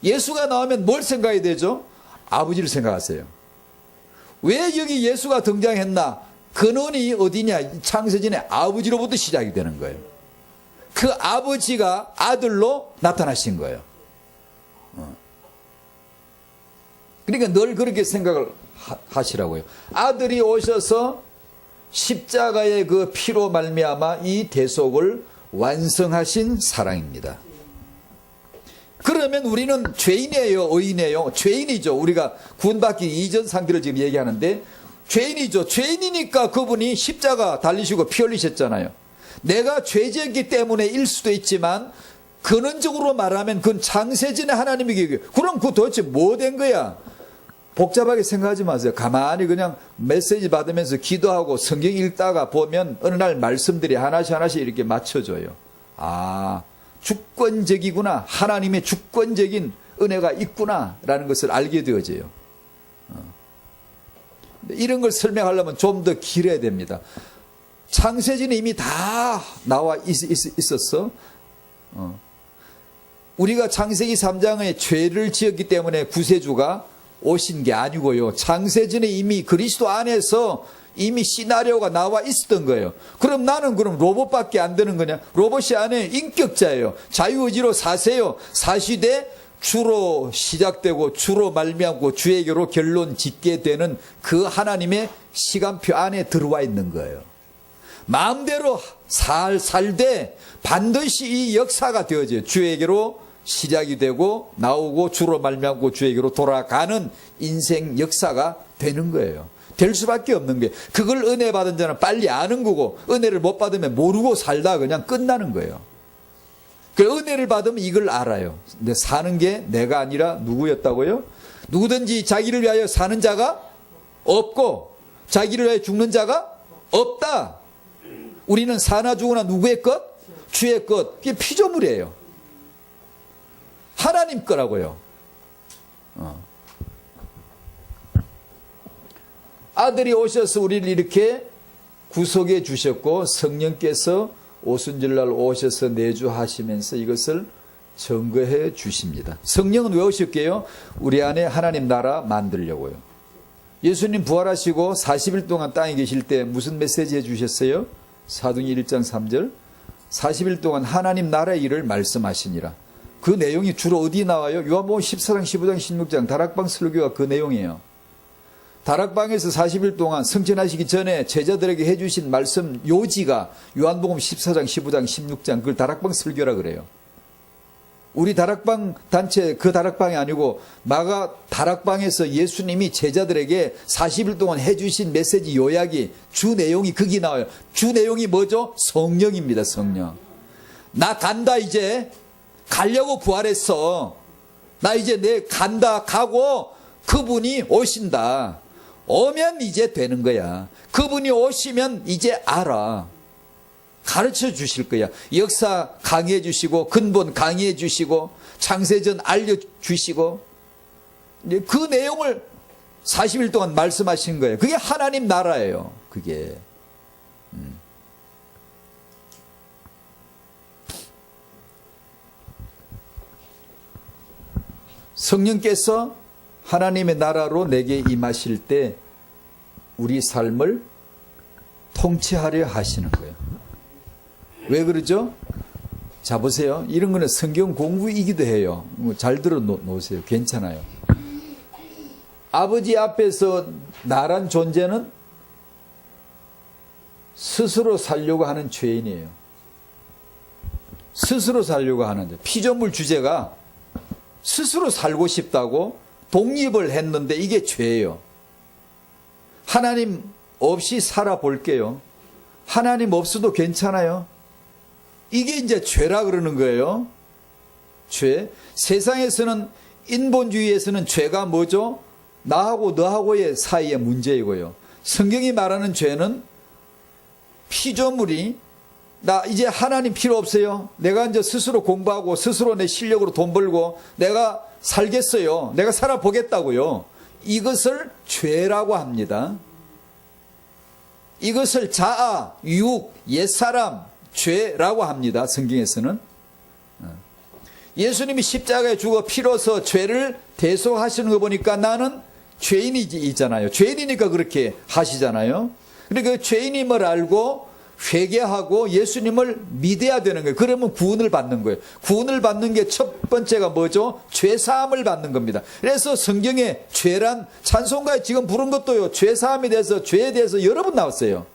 예수가 나오면 뭘 생각해야 되죠? 아버지를 생각하세요. 왜 여기 예수가 등장했나? 근원이 어디냐? 창세전에 아버지로부터 시작이 되는 거예요. 그 아버지가 아들로 나타나신 거예요. 그러니까 늘 그렇게 생각을 하시라고요. 아들이 오셔서 십자가의 그 피로 말미암아 이 대속을 완성하신 사랑입니다. 그러면 우리는 죄인이에요, 의인이에요? 죄인이죠. 우리가 구원받기 이전 상태를 지금 얘기하는데 죄인이죠. 죄인이니까 그분이 십자가 달리시고 피 흘리셨잖아요. 내가 죄지었기 때문에일 수도 있지만 근원적으로 말하면 그건 창세전에 하나님이 그럼 그 도대체 뭐 된 거야? 복잡하게 생각하지 마세요. 가만히 그냥 메시지 받으면서 기도하고 성경 읽다가 보면 어느 날 말씀들이 하나씩 이렇게 맞춰져요. 주권적이구나. 하나님의 주권적인 은혜가 있구나 라는 것을 알게 되어져요. 이런 걸 설명하려면 좀 더 길어야 됩니다. 창세전에 이미 다 나와 있었어. 우리가 창세기 3장에 죄를 지었기 때문에 구세주가 오신 게 아니고요. 창세전에 이미 그리스도 안에서 이미 시나리오가 나와 있었던 거예요. 그럼 나는 로봇밖에 안 되는 거냐? 로봇이 안에 인격자예요. 자유의지로 사세요. 사시되 주로 시작되고 주로 말미암고 주에게로 결론 짓게 되는 그 하나님의 시간표 안에 들어와 있는 거예요. 마음대로 살되 반드시 이 역사가 되어져요. 주에게로 시작이 되고 나오고 주로 말미암고 주에게로 돌아가는 인생 역사가 되는 거예요. 될 수밖에 없는 게 그걸 은혜 받은 자는 빨리 아는 거고 은혜를 못 받으면 모르고 살다 그냥 끝나는 거예요. 그 은혜를 받으면 이걸 알아요. 근데 사는 게 내가 아니라 누구였다고요? 누구든지 자기를 위하여 사는 자가 없고 자기를 위하여 죽는 자가 없다. 우리는 사나 죽으나 누구의 것? 주의 것. 이게 피조물이에요. 하나님 거라고요. 아들이 오셔서 우리를 이렇게 구속해 주셨고 성령께서 오순절날 오셔서 내주하시면서 이것을 증거해 주십니다. 성령은 왜 오셨게요? 우리 안에 하나님 나라 만들려고요. 예수님 부활하시고 40일 동안 땅에 계실 때 무슨 메시지 해주셨어요? 사도행전 1장 3절 40일 동안 하나님 나라의 일을 말씀하시니라. 그 내용이 주로 어디 나와요? 요한복음 14장 15장 16장 다락방 설교가 그 내용이에요. 다락방에서 40일 동안 승천하시기 전에 제자들에게 해주신 말씀 요지가 요한복음 14장 15장 16장 그걸 다락방 설교라 그래요. 우리 다락방 단체 그 다락방이 아니고 마가 다락방에서 예수님이 제자들에게 40일 동안 해주신 메시지 요약이 주 내용이 거기 나와요. 주 내용이 뭐죠? 성령입니다. 성령. 나 간다 이제. 가려고 부활했어. 나 이제 내 간다 가고 그분이 오신다. 오면 이제 되는 거야. 그분이 오시면 이제 알아. 가르쳐 주실 거야. 역사 강의해 주시고 근본 강의해 주시고 창세전 알려주시고 그 내용을 40일 동안 말씀하신 거예요. 그게 하나님 나라예요. 그게. 성령께서 하나님의 나라로 내게 임하실 때 우리 삶을 통치하려 하시는 거예요. 왜 그러죠? 자 보세요. 이런 거는 성경 공부이기도 해요. 잘 들어 놓으세요. 괜찮아요. 아버지 앞에서 나란 존재는 스스로 살려고 하는 죄인이에요. 스스로 살려고 하는 죄. 피조물 주제가 스스로 살고 싶다고 독립을 했는데 이게 죄예요. 하나님 없이 살아볼게요. 하나님 없어도 괜찮아요. 이게 이제 죄라 그러는 거예요. 죄. 세상에서는 인본주의에서는 죄가 뭐죠? 나하고 너하고의 사이의 문제이고요. 성경이 말하는 죄는 피조물이 나 이제 하나님 필요 없어요. 내가 이제 스스로 공부하고 스스로 내 실력으로 돈 벌고 내가 살겠어요. 내가 살아보겠다고요. 이것을 죄라고 합니다. 이것을 자아, 육, 옛사람, 죄라고 합니다. 성경에서는. 예수님이 십자가에 죽어 피로서 죄를 대속하시는 거 보니까 나는 죄인이잖아요. 죄인이니까 그렇게 하시잖아요. 그러니까 그 죄인임을 알고 회개하고 예수님을 믿어야 되는 거예요. 그러면 구원을 받는 거예요. 구원을 받는 게 첫 번째가 뭐죠? 죄사함을 받는 겁니다. 그래서 성경에 죄란 찬송가에 지금 부른 것도요. 죄사함에 대해서 죄에 대해서 여러 번 나왔어요.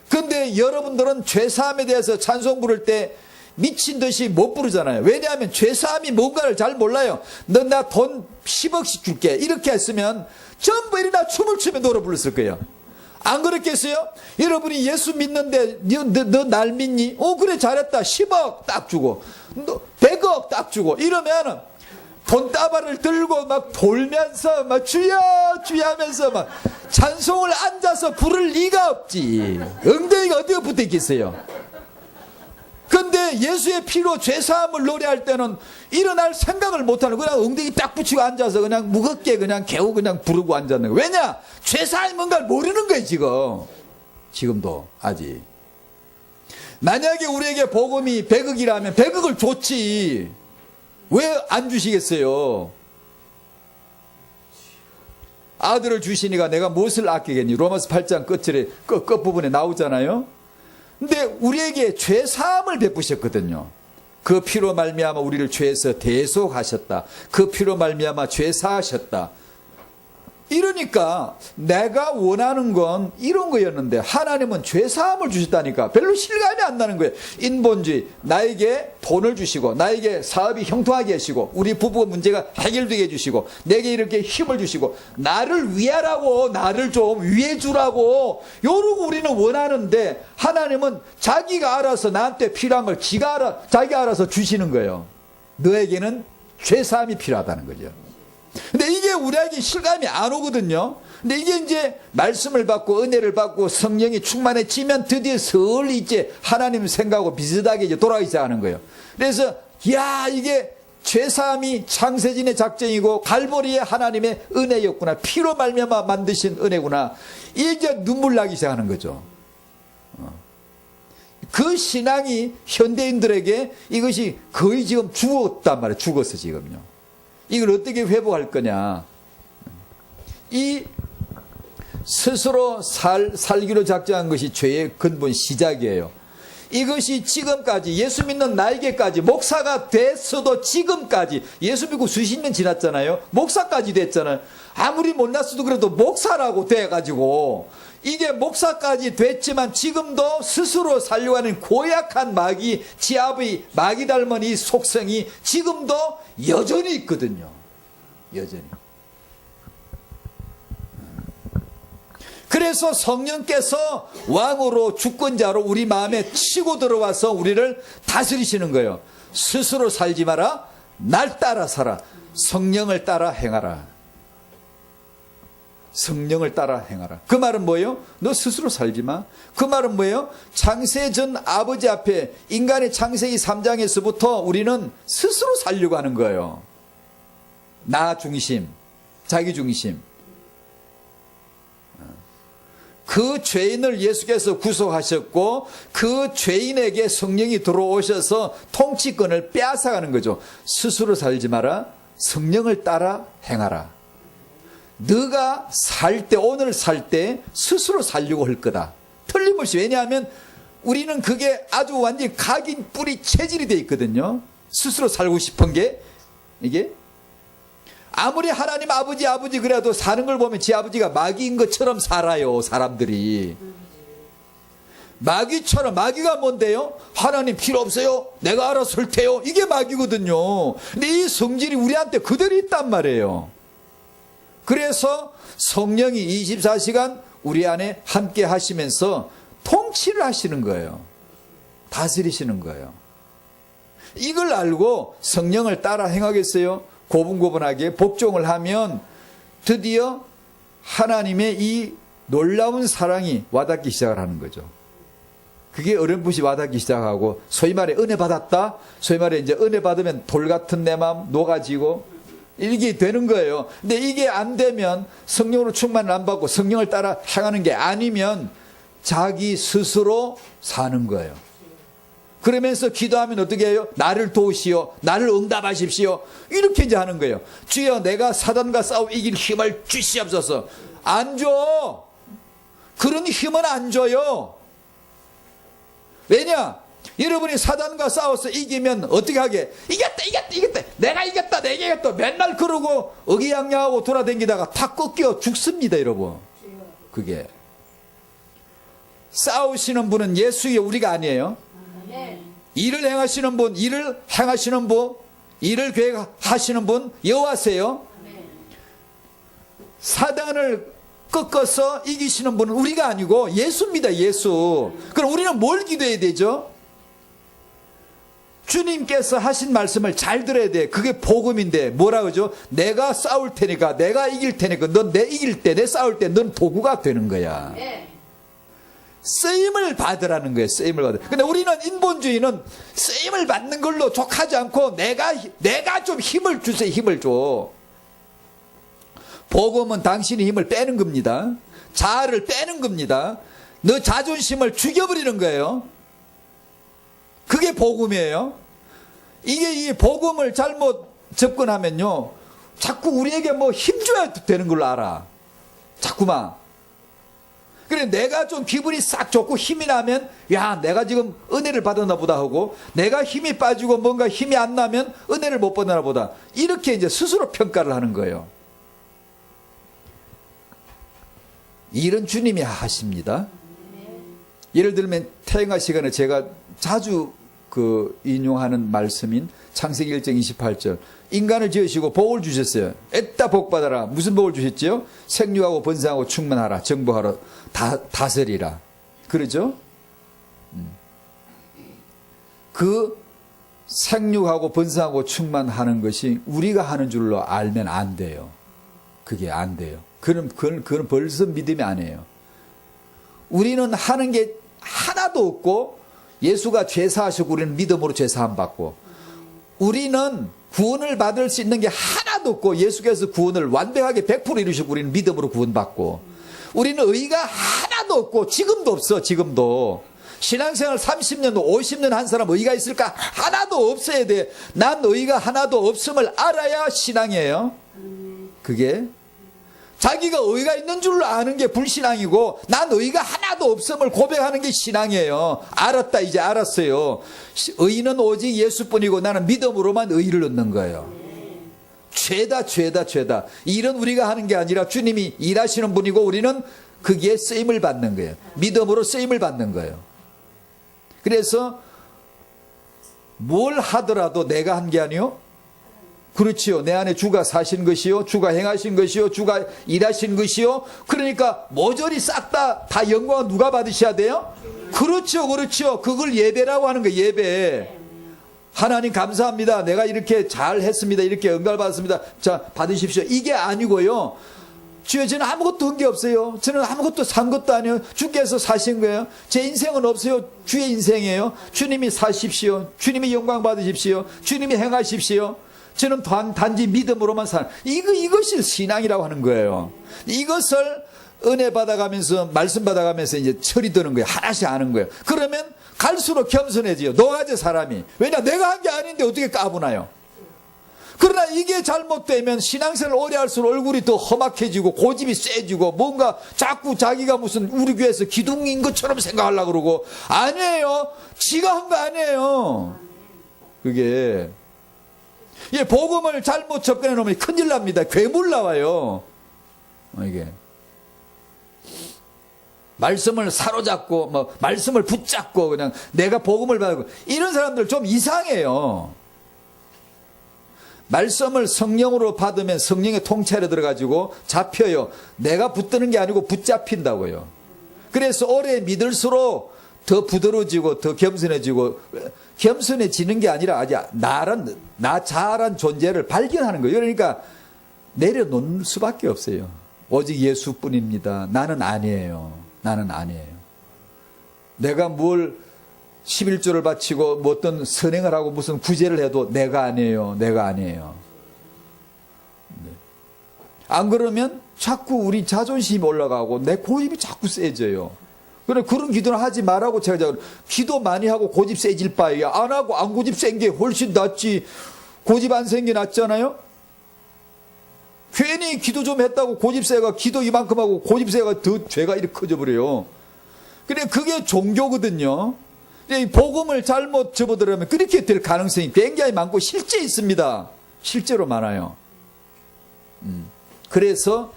근데 여러분들은 죄사함에 대해서 찬송 부를 때 미친 듯이 못 부르잖아요. 왜냐하면 죄사함이 뭔가를 잘 몰라요. 너 나 돈 10억씩 줄게. 이렇게 했으면 전부 일어나 춤을 추며 노래 불렀을 거예요. 안 그렇겠어요? 여러분이 예수 믿는데 너 날 믿니? 그래 잘했다. 10억 딱 주고 너 100억 딱 주고 이러면 돈다발을 들고 막 돌면서 막 주여 주여 하면서 막 찬송을 앉아서 부를 리가 없지. 엉덩이가 어디에 붙어 있겠어요? 근데 예수의 피로 죄사함을 노래할 때는 일어날 생각을 못하는 그냥 엉덩이 딱 붙이고 앉아서 그냥 무겁게 그냥 겨우 그냥 부르고 앉았는 거예요. 왜냐? 죄사함이 뭔가를 모르는 거예요. 지금도 아직. 만약에 우리에게 복음이 100억이라면 100억을 줬지. 왜 안 주시겠어요? 아들을 주시니까 내가 무엇을 아끼겠니? 로마서 8장 끝부분에 나오잖아요. 근데 우리에게 죄사함을 베푸셨거든요. 그 피로 말미암아 우리를 죄에서 대속하셨다. 그 피로 말미암아 죄사하셨다. 이러니까 내가 원하는 건 이런 거였는데 하나님은 죄사함을 주셨다니까 별로 실감이 안 나는 거예요. 인본주의, 나에게 돈을 주시고 나에게 사업이 형통하게 하시고 우리 부부 문제가 해결되게 해주시고 내게 이렇게 힘을 주시고 나를 위하라고 나를 좀 위해 주라고 요러고 우리는 원하는데 하나님은 자기가 알아서 나한테 필요한 걸 자기가 알아서 주시는 거예요. 너에게는 죄사함이 필요하다는 거죠. 근데 이게 우리에게 실감이 안 오거든요. 근데 이게 이제 말씀을 받고 은혜를 받고 성령이 충만해지면 드디어 슬 이제 하나님 생각하고 비슷하게 이제 돌아가기 시작하는 거예요. 그래서 이게 죄사함이 창세진의 작정이고 갈보리의 하나님의 은혜였구나. 피로 말미암아 만드신 은혜구나. 이제 눈물 나기 시작하는 거죠. 그 신앙이 현대인들에게 이것이 거의 지금 죽었단 말이에요. 죽었어 지금요. 이걸 어떻게 회복할 거냐. 이 스스로 살기로 작정한 것이 죄의 근본 시작이에요. 이것이 지금까지 예수 믿는 나에게까지 목사가 됐어도 지금까지 예수 믿고 수십 년 지났잖아요. 목사까지 됐잖아요. 아무리 못났어도 그래도 목사라고 돼가지고 이게 목사까지 됐지만 지금도 스스로 살려고 하는 고약한 마귀, 지압의 마귀 닮은 이 속성이 지금도 여전히 있거든요. 여전히. 그래서 성령께서 왕으로 주권자로 우리 마음에 치고 들어와서 우리를 다스리시는 거예요. 스스로 살지 마라. 날 따라 살아. 성령을 따라 행하라. 성령을 따라 행하라. 그 말은 뭐예요? 너 스스로 살지 마. 그 말은 뭐예요? 창세전 아버지 앞에 인간의 창세기 3장에서부터 우리는 스스로 살려고 하는 거예요. 나 중심, 자기 중심. 그 죄인을 예수께서 구속하셨고 그 죄인에게 성령이 들어오셔서 통치권을 빼앗아가는 거죠. 스스로 살지 마라. 성령을 따라 행하라. 너가 살 때, 오늘 살 때 스스로 살려고 할 거다. 틀림없이. 왜냐하면 우리는 그게 아주 완전히 각인 뿌리 체질이 돼 있거든요. 스스로 살고 싶은 게 이게 아무리 하나님 아버지 그래도 사는 걸 보면 지 아버지가 마귀인 것처럼 살아요. 사람들이 마귀처럼. 마귀가 뭔데요? 하나님 필요 없어요. 내가 알아서 할 테요. 이게 마귀거든요. 근데 이 성질이 우리한테 그대로 있단 말이에요. 그래서 성령이 24시간 우리 안에 함께 하시면서 통치를 하시는 거예요. 다스리시는 거예요. 이걸 알고 성령을 따라 행하겠어요? 고분고분하게 복종을 하면 드디어 하나님의 이 놀라운 사랑이 와닿기 시작을 하는 거죠. 그게 어렴풋이 와닿기 시작하고, 소위 말해 은혜 받았다. 소위 말해 이제 은혜 받으면 돌 같은 내 마음 녹아지고 이게 되는 거예요. 근데 이게 안 되면, 성령으로 충만을 안 받고 성령을 따라 행하는 게 아니면 자기 스스로 사는 거예요. 그러면서 기도하면 어떻게 해요? 나를 도우시오. 나를 응답하십시오. 이렇게 이제 하는 거예요. 주여, 내가 사단과 싸워 이길 힘을 주시옵소서. 안 줘. 그런 힘은 안 줘요. 왜냐? 여러분이 사단과 싸워서 이기면 어떻게 하게? 이겼다. 내가 이겼다. 맨날 그러고 의기양양하고 돌아다니다가 다 꺾여 죽습니다, 여러분. 그게. 싸우시는 분은 예수의 우리가 아니에요. 일을 행하시는 분, 일을 계획하시는 분 여호와세요. 사단을 꺾어서 이기시는 분은 우리가 아니고 예수입니다. 예수. 그럼 우리는 뭘 기도해야 되죠? 주님께서 하신 말씀을 잘 들어야 돼. 그게 복음인데 뭐라 그러죠? 내가 싸울 테니까, 내가 이길 테니까, 넌 내 이길 때, 내 싸울 때 넌 도구가 되는 거야. 쓰임을 받으라는 거예요. 쓰임을 받으라. 근데 우리는 인본주의는 쓰임을 받는 걸로 족하지 않고 내가 좀 힘을 주세요. 힘을 줘. 복음은 당신의 힘을 빼는 겁니다. 자아를 빼는 겁니다. 너 자존심을 죽여버리는 거예요. 그게 복음이에요. 이게 이 복음을 잘못 접근하면요, 자꾸 우리에게 뭐 힘줘야 되는 걸로 알아. 자꾸만. 그래, 내가 좀 기분이 싹 좋고 힘이 나면, 야, 내가 지금 은혜를 받았나 보다 하고, 내가 힘이 빠지고 뭔가 힘이 안 나면 은혜를 못 받았나 보다. 이렇게 이제 스스로 평가를 하는 거예요. 일은 주님이 하십니다. 예를 들면 태영아 시간에 제가 자주 인용하는 말씀인 창세기 1장 28절. 인간을 지으시고 복을 주셨어요. 애따 복 받아라. 무슨 복을 주셨지요? 생육하고 번성하고 충만하라. 정복하라. 다스리라. 그러죠? 그 생육하고 번성하고 충만하는 것이 우리가 하는 줄로 알면 안 돼요. 그게 안 돼요. 그건 벌써 믿음이 아니에요. 우리는 하는 게 하나도 없고, 예수가 죄사하시고 우리는 믿음으로 죄사함 받고, 우리는 구원을 받을 수 있는 게 하나도 없고, 예수께서 구원을 완벽하게 100% 이루시고 우리는 믿음으로 구원받고, 우리는 의가 하나도 없고, 지금도 없어. 지금도 신앙생활 30년 50년 한 사람 의가 있을까? 하나도 없어야 돼. 난 의가 하나도 없음을 알아야 신앙이에요. 그게 자기가 의가 있는 줄로 아는 게 불신앙이고, 난 의가 하나도 없음을 고백하는 게 신앙이에요. 알았다, 이제 알았어요. 의는 오직 예수뿐이고 나는 믿음으로만 의를 얻는 거예요. 죄다. 일은 우리가 하는 게 아니라 주님이 일하시는 분이고, 우리는 거기에 쓰임을 받는 거예요. 믿음으로 쓰임을 받는 거예요. 그래서 뭘 하더라도 내가 한 게 아니요, 그렇지요. 내 안에 주가 사신 것이요, 주가 행하신 것이요, 주가 일하신 것이요. 그러니까 모조리 싹 다 영광은 누가 받으셔야 돼요? 그렇죠. 그걸 예배라고 하는 거예요. 예배. 하나님 감사합니다. 내가 이렇게 잘 했습니다. 이렇게 응답을 받았습니다. 자, 받으십시오. 이게 아니고요. 주여, 저는 아무것도 한 게 없어요. 저는 아무것도 산 것도 아니에요. 주께서 사신 거예요. 제 인생은 없어요. 주의 인생이에요. 주님이 사십시오. 주님이 영광 받으십시오. 주님이 행하십시오. 저는 단지 믿음으로만 사는, 이것이 신앙이라고 하는 거예요. 이것을 은혜 받아가면서, 말씀 받아가면서 이제 철이 드는 거예요. 하나씩 아는 거예요. 그러면 갈수록 겸손해져요. 노가제 사람이. 왜냐, 내가 한 게 아닌데 어떻게 까부나요? 그러나 이게 잘못되면 신앙생활을 오래 할수록 얼굴이 더 험악해지고 고집이 세지고, 뭔가 자꾸 자기가 무슨 우리 교회에서 기둥인 것처럼 생각하려고 그러고. 아니에요. 지가 한 거 아니에요. 그게 복음을 잘못 접근해 놓으면 큰일 납니다. 괴물 나와요. 이게 말씀을 사로잡고 말씀을 붙잡고 그냥 내가 복음을 받고, 이런 사람들 좀 이상해요. 말씀을 성령으로 받으면 성령의 통찰에 들어가지고 잡혀요. 내가 붙드는 게 아니고 붙잡힌다고요. 그래서 오래 믿을수록 더 부드러워지고 더 겸손해지고, 겸손해지는 게 아니라 아직 나 자아란 존재를 발견하는 거예요. 그러니까 내려놓을 수밖에 없어요. 오직 예수뿐입니다. 나는 아니에요. 내가 뭘 11조를 바치고 뭐 어떤 선행을 하고 무슨 구제를 해도 내가 아니에요. 네. 안 그러면 자꾸 우리 자존심이 올라가고 내 고집이 자꾸 세져요. 그런 기도는 하지 말라고 제가 기도 많이 하고 고집 세질 바에야 안 하고 안 고집 센 게 훨씬 낫지. 고집 안 센 게 낫잖아요. 괜히 기도 좀 했다고 고집 세가 기도 이만큼 하고 고집 세가 더 죄가 이렇게 커져버려요. 그래, 그게 종교거든요. 복음을 잘못 접어들으면 그렇게 될 가능성이 굉장히 많고 실제 있습니다. 실제로 많아요. 그래서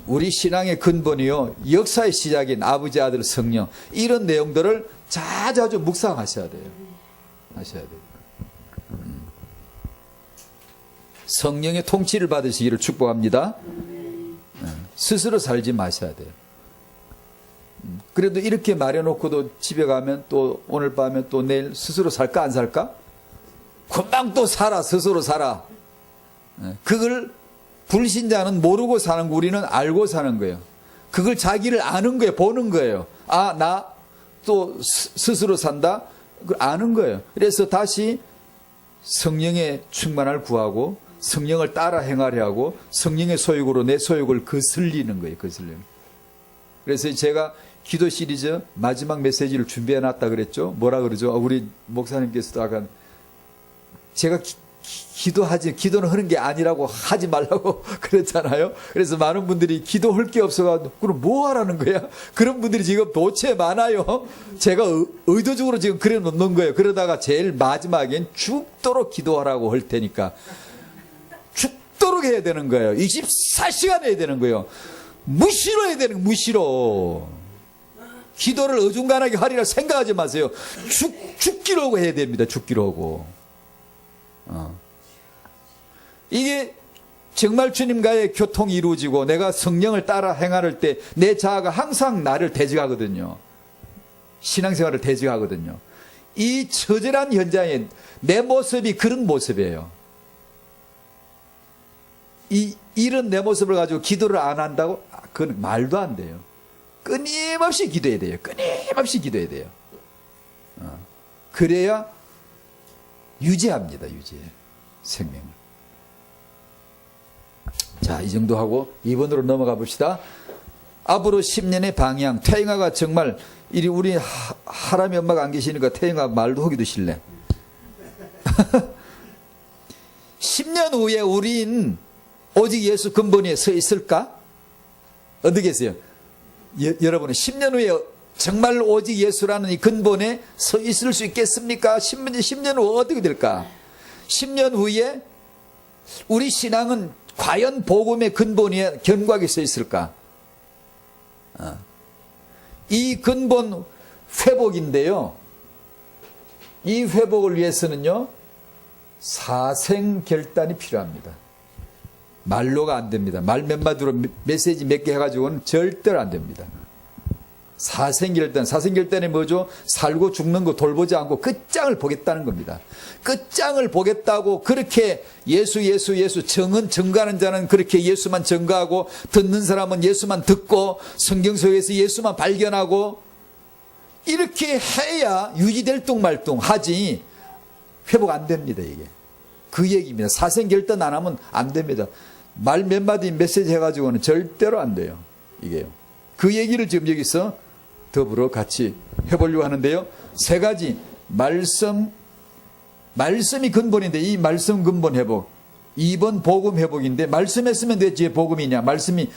우리 신앙의 근본이요, 역사의 시작인 아버지, 아들, 성령, 이런 내용들을 자주 묵상하셔야 돼요. 성령의 통치를 받으시기를 축복합니다. 스스로 살지 마셔야 돼요. 그래도 이렇게 말해놓고도 집에 가면 또 오늘 밤에 또 내일 스스로 살까 안 살까? 금방 또 살아. 스스로 살아. 그걸 불신자는 모르고 사는 거, 우리는 알고 사는 거예요. 그걸 자기를 아는 거예요. 보는 거예요. 아, 나 또 스스로 산다? 그걸 아는 거예요. 그래서 다시 성령의 충만을 구하고 성령을 따라 행하려 하고 성령의 소욕으로 내 소욕을 거슬리는 거예요. 그래서 제가 기도 시리즈 마지막 메시지를 준비해 놨다 그랬죠. 뭐라 그러죠? 우리 목사님께서도 아까 제가 기도는 하는 게 아니라고 하지 말라고 그랬잖아요. 그래서 많은 분들이 기도할 게 없어가지고 그럼 뭐 하라는 거야? 그런 분들이 지금 도체 많아요. 제가 의도적으로 지금 그래 놓는 거예요. 그러다가 제일 마지막엔 죽도록 기도하라고 할 테니까 죽도록 해야 되는 거예요. 24시간 해야 되는 거예요. 무시로 해야 되는 거예요. 무시로. 기도를 어중간하게 하리라 생각하지 마세요. 죽기로 하고 해야 됩니다. 죽기로 하고. 이게 정말 주님과의 교통이 이루어지고 내가 성령을 따라 행할 때 내 자아가 항상 나를 대적하거든요. 신앙생활을 대적하거든요. 이 처절한 현장에 내 모습이 그런 모습이에요. 이런 내 모습을 가지고 기도를 안 한다고? 그건 말도 안 돼요. 끊임없이 기도해야 돼요. 끊임없이 기도해야 돼요. 그래야 유지합니다. 생명을. 자, 이 정도 하고 2번으로 넘어가 봅시다. 앞으로 10년의 방향. 태영아가 정말 우리 하람이 엄마가 안 계시니까 태영아 말도 하기도 싫네. 10년 후에 우린 오직 예수 근본 위에 서 있을까? 어떻게 했어요? 여러분은 10년 후에 정말 오직 예수라는 이 근본에 서 있을 수 있겠습니까? 10년 후 어떻게 될까? 10년 후에 우리 신앙은 과연 복음의 근본 위에 견고하게 서 있을까? 이 근본 회복인데요. 이 회복을 위해서는요, 사생결단이 필요합니다. 말로가 안 됩니다. 말 몇 마디로 메시지 몇 개 해가지고는 절대로 안 됩니다. 사생결단이 뭐죠? 살고 죽는 거 돌보지 않고 끝장을 보겠다는 겁니다. 끝장을 보겠다고 그렇게 예수 증거하는 자는 그렇게 예수만 증거하고 듣는 사람은 예수만 듣고 성경 속에서 예수만 발견하고 이렇게 해야 유지될 뚱말뚱 하지 회복 안 됩니다. 이게 그 얘기입니다. 사생결단 안 하면 안 됩니다. 말 몇 마디 메시지 해가지고는 절대로 안 돼요. 이게요. 그 얘기를 지금 여기서 더불어 같이 해보려고 하는데요. 세 가지 말씀이 근본인데 이 말씀 근본 회복 2번 복음 회복인데 말씀했으면 됐지 복음이냐 말씀이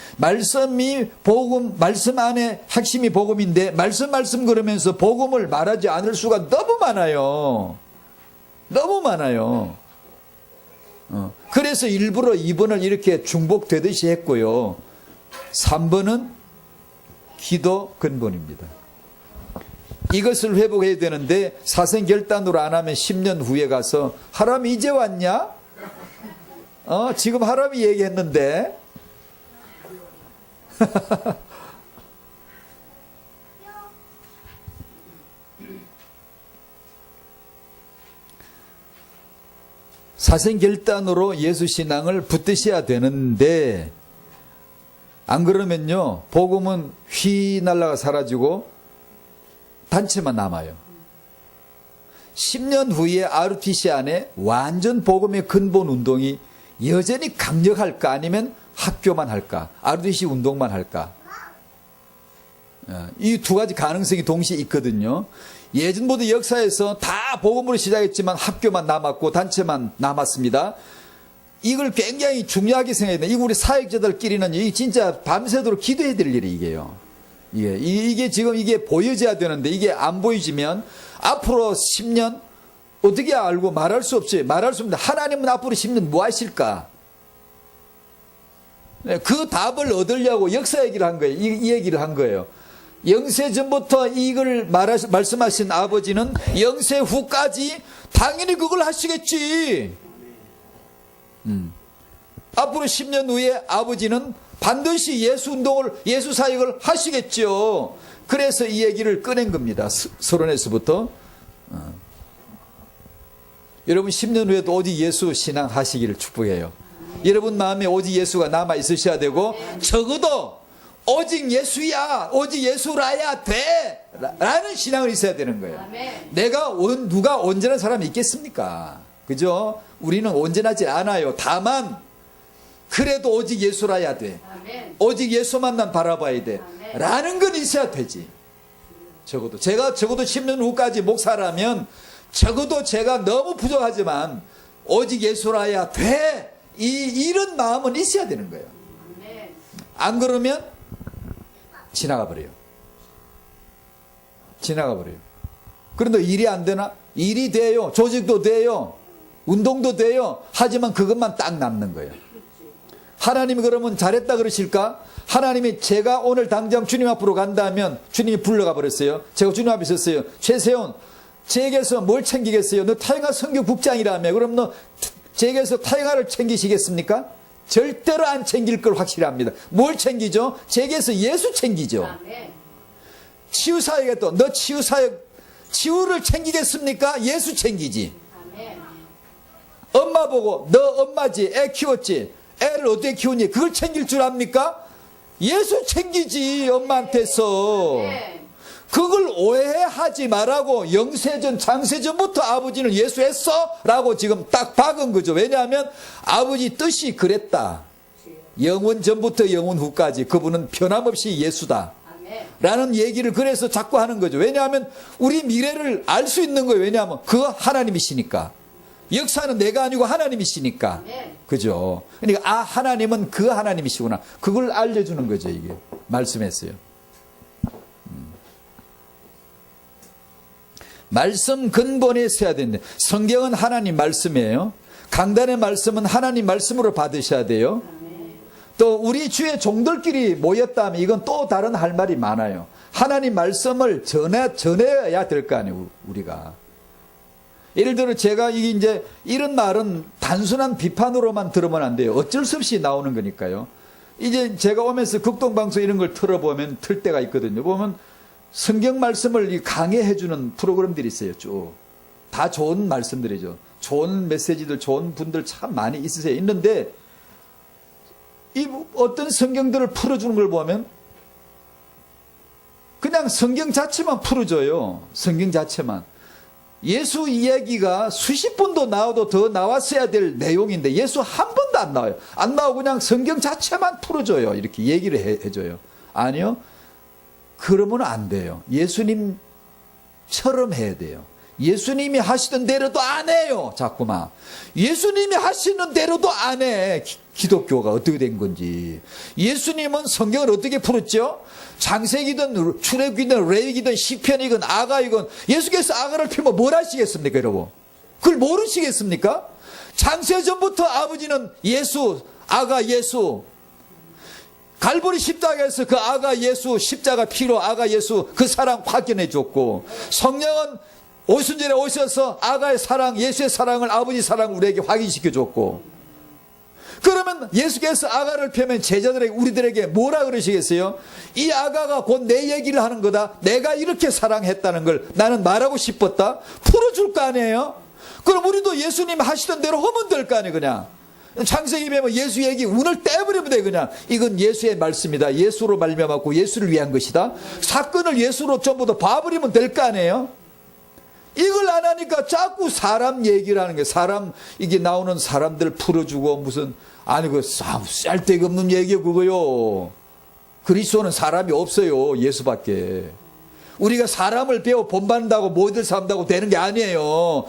복음 말씀 안에 핵심이 복음인데 말씀 그러면서 복음을 말하지 않을 수가 너무 많아요. 너무 많아요. 그래서 일부러 2번을 이렇게 중복되듯이 했고요. 3번은 기도 근본입니다. 이것을 회복해야 되는데 사생결단으로 안 하면 10년 후에 가서 하람이 이제 왔냐? 지금 하람이 얘기했는데 사생결단으로 예수신앙을 붙드셔야 되는데 안 그러면요 복음은 휘 날아가 사라지고 단체만 남아요. 10년 후에 RUTC 안에 완전 복음의 근본 운동이 여전히 강력할까 아니면 학교만 할까 RUTC 운동만 할까 이 두 가지 가능성이 동시에 있거든요. 예전부터 역사에서 다 복음으로 시작했지만 학교만 남았고 단체만 남았습니다. 이걸 굉장히 중요하게 생각해야 돼요. 이거 우리 사역자들끼리는 이 진짜 밤새도록 기도해야 될 일이 이게요. 이게 지금 이게 보여져야 되는데 이게 안 보여지면 앞으로 10년 어떻게 알고 말할 수 없지. 말할 수 없는데 하나님은 앞으로 10년 뭐 하실까? 그 답을 얻으려고 역사 얘기를 한 거예요. 이 얘기를 한 거예요. 영세 전부터 이걸 말씀하신 아버지는 영세 후까지 당연히 그걸 하시겠지. 앞으로 10년 후에 아버지는 반드시 예수 사역을 하시겠죠. 그래서 이 얘기를 꺼낸 겁니다. 서론에서부터. 여러분 10년 후에도 오직 예수 신앙 하시기를 축복해요. 여러분 마음에 오직 예수가 남아 있으셔야 되고 적어도 오직 예수야, 오직 예수라야 돼 라는 신앙을 있어야 되는 거예요. 누가 온전한 사람이 있겠습니까? 그죠? 우리는 온전하지 않아요. 다만 그래도 오직 예수라야 돼. 오직 예수만 난 바라봐야 돼 라는 건 있어야 되지. 제가 적어도 10년 후까지 목사라면 적어도 제가 너무 부족하지만 오직 예수라야 돼 이런 마음은 있어야 되는 거예요. 안 그러면 지나가 버려요. 그런데 일이 안 되나? 일이 돼요. 조직도 돼요. 운동도 돼요. 하지만 그것만 딱 남는 거예요. 하나님이 그러면 잘했다 그러실까? 하나님이 제가 오늘 당장 주님 앞으로 간다면 주님이 불러가 버렸어요. 제가 주님 앞에 있었어요. 최세훈, 제게서 뭘 챙기겠어요? 너 타영아 선교 국장이라며. 그럼 너 제게서 타영아를 챙기시겠습니까? 절대로 안 챙길 걸 확실히 합니다. 뭘 챙기죠? 제게서 예수 챙기죠. 치유사역에 또 너 치유를 챙기겠습니까? 예수 챙기지. 엄마 보고 너 엄마지, 애 키웠지, 애를 어떻게 키우니 그걸 챙길 줄 압니까? 예수 챙기지. 엄마한테서 그걸 오해하지 말라고. 영세전 장세전부터 아버지는 예수 했어? 라고 지금 딱 박은 거죠. 왜냐하면 아버지 뜻이 그랬다. 영원 전부터 영원 후까지 그분은 변함없이 예수다 라는 얘기를 그래서 자꾸 하는 거죠. 왜냐하면 우리 미래를 알 수 있는 거예요. 왜냐하면 그 하나님이시니까. 역사는 내가 아니고 하나님이시니까. 그죠? 그러니까 하나님은 그 하나님이시구나. 그걸 알려주는 거죠, 이게. 말씀했어요. 말씀 근본에 서야 되는데, 성경은 하나님 말씀이에요. 강단의 말씀은 하나님 말씀으로 받으셔야 돼요. 또 우리 주의 종들끼리 모였다면 이건 또 다른 할 말이 많아요. 하나님 말씀을 전해야 될 거 아니에요, 우리가. 예를 들어 제가 이제 이런 말은 단순한 비판으로만 들으면 안 돼요. 어쩔 수 없이 나오는 거니까요. 이제 제가 오면서 극동방송 이런 걸 틀어보면 틀 때가 있거든요. 보면 성경 말씀을 강해해주는 프로그램들이 있어요. 쭉. 다 좋은 말씀들이죠. 좋은 메시지들, 좋은 분들 참 많이 있으세요. 있는데 이 어떤 성경들을 풀어주는 걸 보면 그냥 성경 자체만 풀어줘요. 성경 자체만. 예수 이야기가 수십 번도 나와도 더 나왔어야 될 내용인데 예수 한 번도 안 나와요. 안 나오고 그냥 성경 자체만 풀어줘요. 이렇게 얘기를 해줘요. 아니요. 그러면 안 돼요. 예수님처럼 해야 돼요. 예수님이 하시던 대로도 안 해요. 자꾸만. 예수님이 하시는 대로도 안 해. 기독교가 어떻게 된 건지. 예수님은 성경을 어떻게 풀었죠? 창세기든 출애굽기든 레위기든 시편이든 아가이건 예수께서 아가를 펴면 뭘 하시겠습니까, 여러분? 그걸 모르시겠습니까? 창세전부터 아버지는 예수, 아가 예수, 갈보리 십자가에서 그 아가 예수, 십자가 피로 아가 예수 그 사랑 확인해 줬고, 성령은 오순절에 오셔서 아가의 사랑, 예수의 사랑을, 아버지 사랑을 우리에게 확인시켜 줬고, 그러면 예수께서 아가를 펴면 제자들에게, 우리들에게 뭐라 그러시겠어요? 이 아가가 곧 내 얘기를 하는 거다. 내가 이렇게 사랑했다는 걸 나는 말하고 싶었다. 풀어줄 거 아니에요? 그럼 우리도 예수님 하시던 대로 하면 될 거 아니에요, 그냥. 창세기 보면 예수 얘기 운을 떼버리면 돼. 그냥 이건 예수의 말씀이다. 예수로 말미암았고 예수를 위한 것이다. 사건을 예수로 전부 다 봐버리면 될 거 아니에요? 이걸 안 하니까 자꾸 사람 얘기를 하는 거예요. 사람, 이게 나오는 사람들 풀어주고 무슨, 아니, 그 쌀데기 없는 얘기요, 그거요. 그리스도는 사람이 없어요. 예수밖에. 우리가 사람을 배워 본받는다고 모델 삼다고 되는 게 아니에요.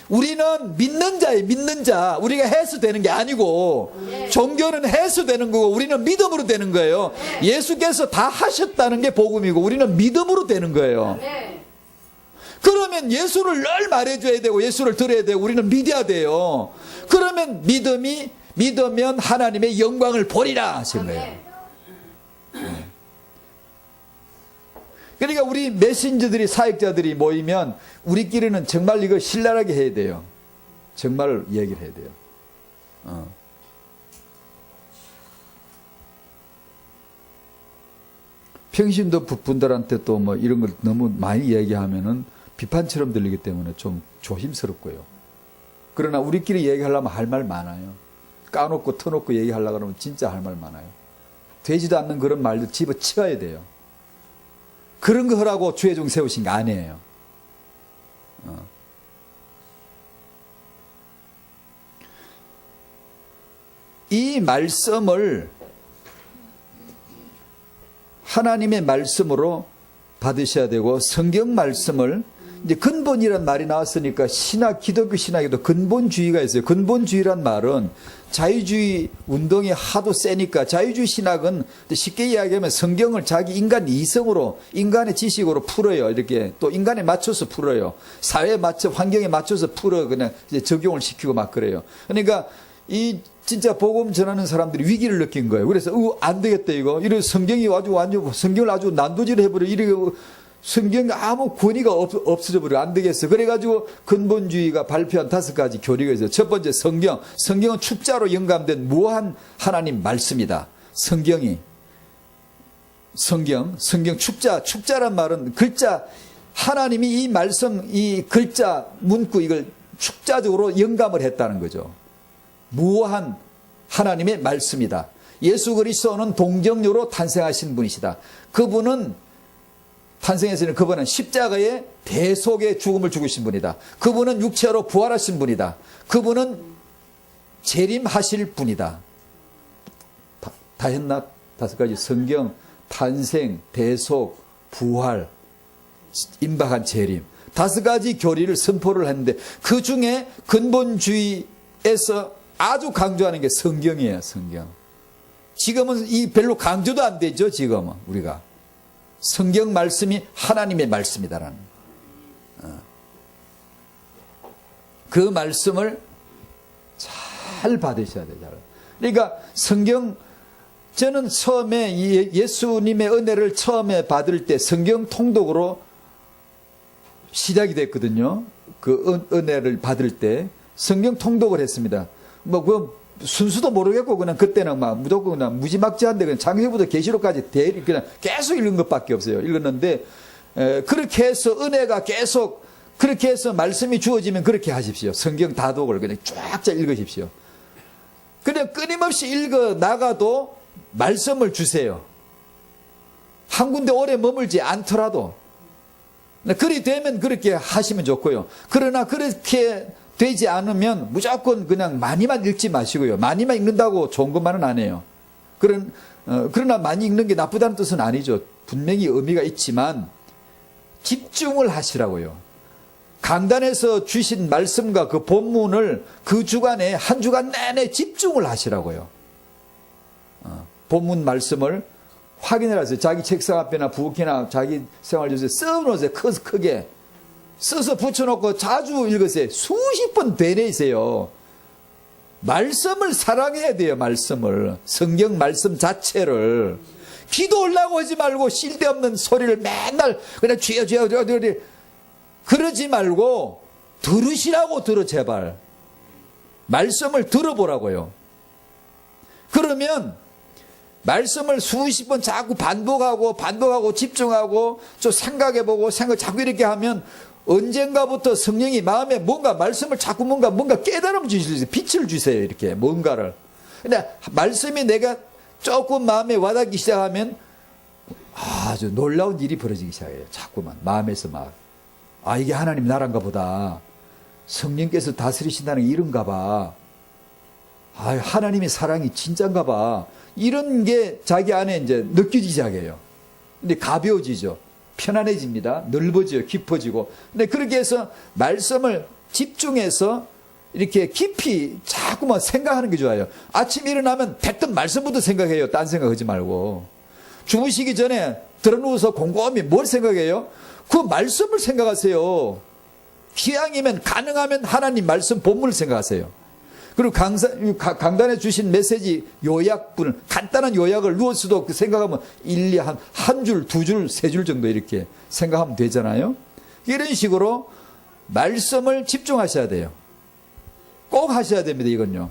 우리는 믿는 자예요, 믿는 자. 우리가 해서 되는 게 아니고, 종교는 해서 되는 거고, 우리는 믿음으로 되는 거예요. 예수께서 다 하셨다는 게 복음이고, 우리는 믿음으로 되는 거예요. 그러면 예수를 늘 말해줘야 되고, 예수를 들어야 되고, 우리는 믿어야 돼요. 그러면 믿으면 하나님의 영광을 보리라 하신 거예요. 그러니까 우리 메신저들이, 사역자들이 모이면 우리끼리는 정말 이거 신랄하게 해야 돼요. 정말 얘기를 해야 돼요. 평신도 분들한테 또 뭐 이런 걸 너무 많이 얘기하면은 비판처럼 들리기 때문에 좀 조심스럽고요. 그러나 우리끼리 얘기하려면 할 말 많아요. 까놓고 터놓고 얘기하려고 하면 진짜 할 말 많아요. 되지도 않는 그런 말들 집어치워야 돼요. 그런 거 하라고 주의 종 세우신 게 아니에요. 이 말씀을 하나님의 말씀으로 받으셔야 되고, 성경 말씀을, 이제 근본이란 말이 나왔으니까 신학, 기독교 신학에도 근본주의가 있어요. 근본주의란 말은 자유주의 운동이 하도 세니까, 자유주의 신학은 쉽게 이야기하면 성경을 자기 인간 이성으로, 인간의 지식으로 풀어요. 이렇게 또 인간에 맞춰서 풀어요. 사회에 맞춰, 환경에 맞춰서 풀어 그냥 이제 적용을 시키고 막 그래요. 그러니까 이 진짜 복음 전하는 사람들이 위기를 느낀 거예요. 그래서 안 되겠다 이거. 이런 성경이 아주 완전 성경을 아주 난도질 해버려. 이렇게 성경 아무 권위가 없어져 버려. 안 되겠어. 그래가지고 근본주의가 발표한 5가지 교리가 있어요. 첫 번째 성경. 성경은 축자로 영감된 무한 하나님 말씀이다. 성경 축자란 말은 글자, 하나님이 이 말씀, 이 글자, 문구 이걸 축자적으로 영감을 했다는 거죠. 무한 하나님의 말씀이다. 예수 그리스도는 동정녀로 탄생하신 분이시다. 그분은 탄생했으니 그분은 십자가의 대속의 죽음을 죽으신 분이다. 그분은 육체로 부활하신 분이다. 그분은 재림하실 분이다. 다 했나? 5가지. 성경, 탄생, 대속, 부활, 임박한 재림. 5가지 교리를 선포를 했는데 그 중에 근본주의에서 아주 강조하는 게 성경이에요. 성경. 지금은 이 별로 강조도 안 되죠. 지금은 우리가 성경 말씀이 하나님의 말씀이다라는 그 말씀을 잘 받으셔야 돼요. 그러니까 성경, 저는 처음에 예수님의 은혜를 처음에 받을 때 성경 통독으로 시작이 됐거든요. 그 은혜를 받을 때 성경 통독을 했습니다. 뭐 그 순수도 모르겠고 그냥 그때는 막 무조건 그냥 무지막지한데 그냥 창세기부터 계시록까지 그냥 계속 읽은 것밖에 없어요. 읽었는데 그렇게 해서 은혜가 계속 그렇게 해서 말씀이 주어지면 그렇게 하십시오. 성경 다독을 그냥 쫙 읽으십시오. 그냥 끊임없이 읽어 나가도 말씀을 주세요. 한 군데 오래 머물지 않더라도. 그리 되면 그렇게 하시면 좋고요. 그러나 그렇게 되지 않으면 무조건 그냥 많이만 읽지 마시고요. 많이만 읽는다고 좋은 것만은 아니에요. 그러나 많이 읽는 게 나쁘다는 뜻은 아니죠. 분명히 의미가 있지만 집중을 하시라고요. 강단에서 주신 말씀과 그 본문을 그 주간에 한 주간 내내 집중을 하시라고요. 본문 말씀을 확인을 하세요. 자기 책상 앞에나 부엌이나 자기 생활조서에 써놓으세요. 크게 써서 붙여놓고 자주 읽으세요. 수십 번 되뇌이세요. 말씀을 사랑해야 돼요. 말씀을. 성경 말씀 자체를. 기도하려고 하지 말고 쓸데없는 소리를 맨날 그냥 쥐어 그러지 말고 들으시라고 들어 제발. 말씀을 들어보라고요. 그러면 말씀을 수십 번 자꾸 반복하고 집중하고 좀 생각해보고 자꾸 이렇게 하면 언젠가부터 성령이 마음에 뭔가 말씀을 자꾸 뭔가 깨달음 주시세요. 빛을 주세요. 이렇게 뭔가를. 근데 말씀이 내가 조금 마음에 와닿기 시작하면 아주 놀라운 일이 벌어지기 시작해요. 자꾸만 마음에서 막 이게 하나님 나라인가 보다. 성령께서 다스리신다는 게 이런가 봐. 하나님의 사랑이 진짠가 봐. 이런 게 자기 안에 이제 느껴지기 시작해요. 근데 가벼워지죠. 편안해집니다. 넓어져요. 깊어지고. 근데 그렇게 해서 말씀을 집중해서 이렇게 깊이 자꾸만 생각하는 게 좋아요. 아침에 일어나면 됐든 말씀부터 생각해요. 딴 생각하지 말고. 주무시기 전에 들어누워서 곰곰이 뭘 생각해요? 그 말씀을 생각하세요. 기왕이면 가능하면 하나님 말씀 본문을 생각하세요. 그리고 강단에 주신 메시지 요약분을 간단한 요약을 누워서도 생각하면 한 줄, 두 줄, 세 줄 정도 이렇게 생각하면 되잖아요. 이런 식으로 말씀을 집중하셔야 돼요. 꼭 하셔야 됩니다. 이건요.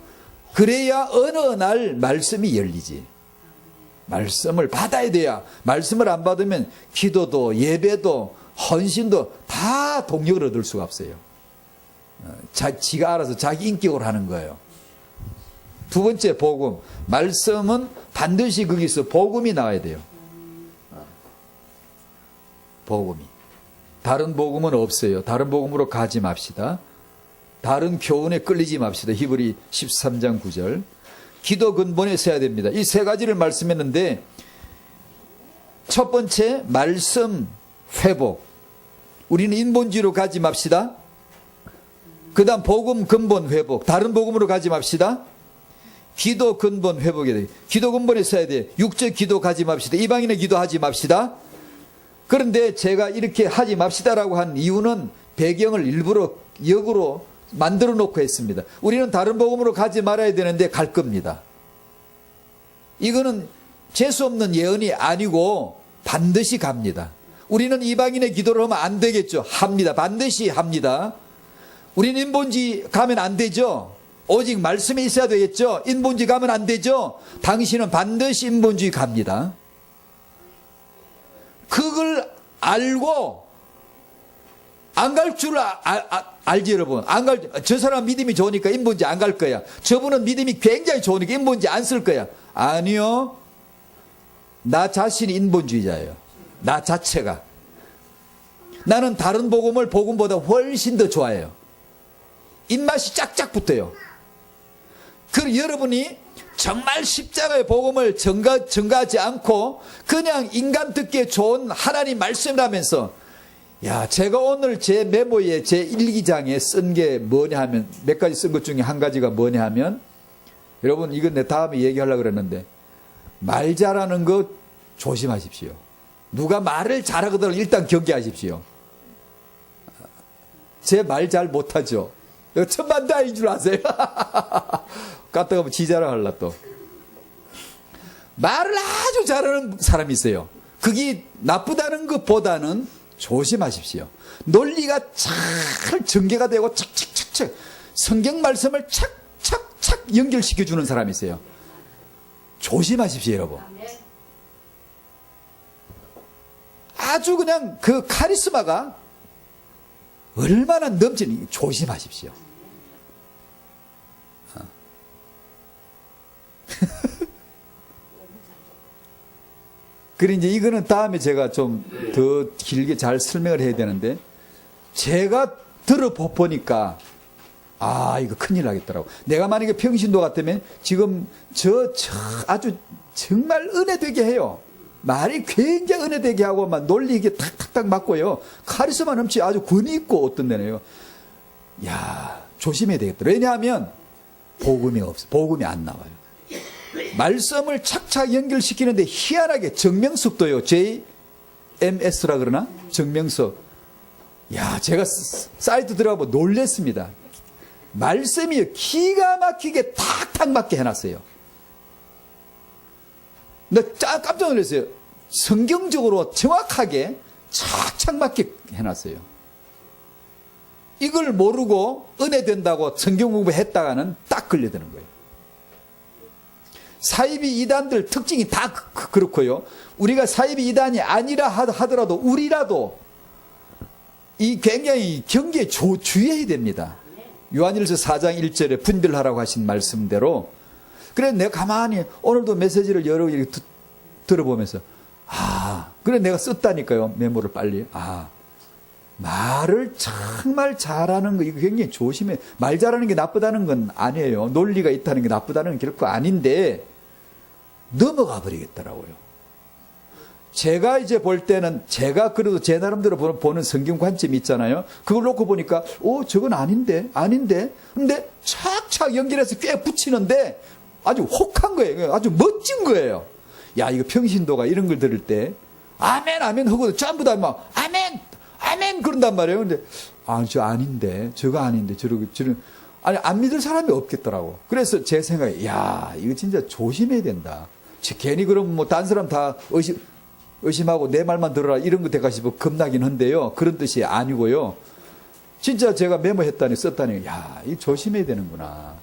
그래야 어느 날 말씀이 열리지. 말씀을 받아야 돼야. 말씀을 안 받으면 기도도 예배도 헌신도 다 동력을 얻을 수가 없어요. 지가 알아서 자기 인격으로 하는 거예요. 두 번째 복음. 말씀은 반드시 거기서 복음이 나와야 돼요. 복음이. 다른 복음은 없어요. 다른 복음으로 가지 맙시다. 다른 교훈에 끌리지 맙시다. 히브리 13장 9절. 기도 근본에 서야 됩니다. 이 세 가지를 말씀했는데 첫 번째 말씀 회복. 우리는 인본주의로 가지 맙시다. 그 다음 복음 근본 회복. 다른 복음으로 가지 맙시다. 기도 근본 회복해야 돼요. 기도 근본에 서야 돼요. 육적 기도 가지 맙시다. 이방인의 기도하지 맙시다. 그런데 제가 이렇게 하지 맙시다라고 한 이유는 배경을 일부러 역으로 만들어 놓고 했습니다. 우리는 다른 복음으로 가지 말아야 되는데 갈 겁니다. 이거는 재수없는 예언이 아니고 반드시 갑니다. 우리는 이방인의 기도를 하면 안 되겠죠. 합니다. 반드시 합니다. 우리는 인본주의 가면 안 되죠. 오직 말씀이 있어야 되겠죠. 인본주의 가면 안 되죠. 당신은 반드시 인본주의 갑니다. 그걸 알고 안 갈 줄 알지 여러분. 저 사람 믿음이 좋으니까 인본주의 안 갈 거야. 저분은 믿음이 굉장히 좋으니까 인본주의 안 쓸 거야. 아니요. 나 자신이 인본주의자예요. 나 자체가. 나는 다른 복음을 복음보다 훨씬 더 좋아해요. 입맛이 짝짝 붙어요. 그 여러분이 정말 십자가의 복음을 증가하지 않고 그냥 인간 듣기에 좋은 하나님 말씀이라면서 야, 제가 오늘 제 메모에 제 일기장에 쓴 게 뭐냐 하면, 몇 가지 쓴 것 중에 한 가지가 뭐냐 하면, 여러분 이건 내 다음에 얘기하려고 그랬는데, 말 잘하는 것 조심하십시오. 누가 말을 잘하거든 일단 경계하십시오. 제 말 잘 못하죠. 천만다인 줄 아세요? 갔다 가면 지 자랑하려 또. 말을 아주 잘하는 사람이 있어요. 그게 나쁘다는 것보다는 조심하십시오. 논리가 잘 전개가 되고 착착착착 성경 말씀을 착착착 연결시켜주는 사람이 있어요. 조심하십시오, 여러분. 아주 그냥 그 카리스마가 얼마나 넘치는, 조심하십시오. 그래, 이제 이거는 다음에 제가 좀 더 길게 잘 설명을 해야 되는데, 제가 들어보니까, 아, 이거 큰일 나겠더라고. 내가 만약에 평신도 같으면 지금 아주 정말 은혜되게 해요. 말이 굉장히 은혜되게 하고, 막 논리 이게 탁탁탁 맞고요. 카리스마 넘치 아주 권위 있고 어떤 데네요. 야, 조심해야 되겠더라. 왜냐하면, 복음이 없어. 복음이 안 나와요. 말씀을 착착 연결시키는데 희한하게 정명석도요. JMS라 그러나? 정명석. 야, 제가 사이트 들어가고 놀랬습니다. 말씀이 기가 막히게 탁탁 맞게 해놨어요. 나 깜짝 놀랐어요. 성경적으로 정확하게 착착 맞게 해놨어요. 이걸 모르고 은혜 된다고 성경 공부했다가는 딱 걸려드는 거예요. 사이비 이단들 특징이 다 그렇고요. 우리가 사이비 이단이 아니라 하더라도 우리라도 이 굉장히 경계에 주의해야 됩니다. 요한일서 4장 1절에 분별하라고 하신 말씀대로. 그래 내가 가만히 오늘도 메시지를 여러 개 들어보면서 그래 내가 썼다니까요. 메모를 빨리. 말을 정말 잘하는 거 이거 굉장히 조심해. 말 잘하는 게 나쁘다는 건 아니에요. 논리가 있다는 게 나쁘다는 건 결코 아닌데 넘어가 버리겠더라고요. 제가 이제 볼 때는 제가 그래도 제 나름대로 보는 성경 관점이 있잖아요. 그걸 놓고 보니까 저건 아닌데 근데 착착 연결해서 꽤 붙이는데 아주 혹한 거예요. 아주 멋진 거예요. 야, 이거 평신도가 이런 걸 들을 때 아멘 아멘 하고 전부 다 막 아멘 아멘 그런단 말이에요. 근데 저 아닌데 저거 아닌데 저런 아니 안 믿을 사람이 없겠더라고. 그래서 제 생각에 야, 이거 진짜 조심해야 된다. 괜히 그럼 뭐 딴 사람 다 의심하고 내 말만 들어라 이런 거 돼가 싶어 겁나긴 한데요. 그런 뜻이 아니고요. 진짜 제가 메모했다니 썼다니 야, 이 조심해야 되는구나.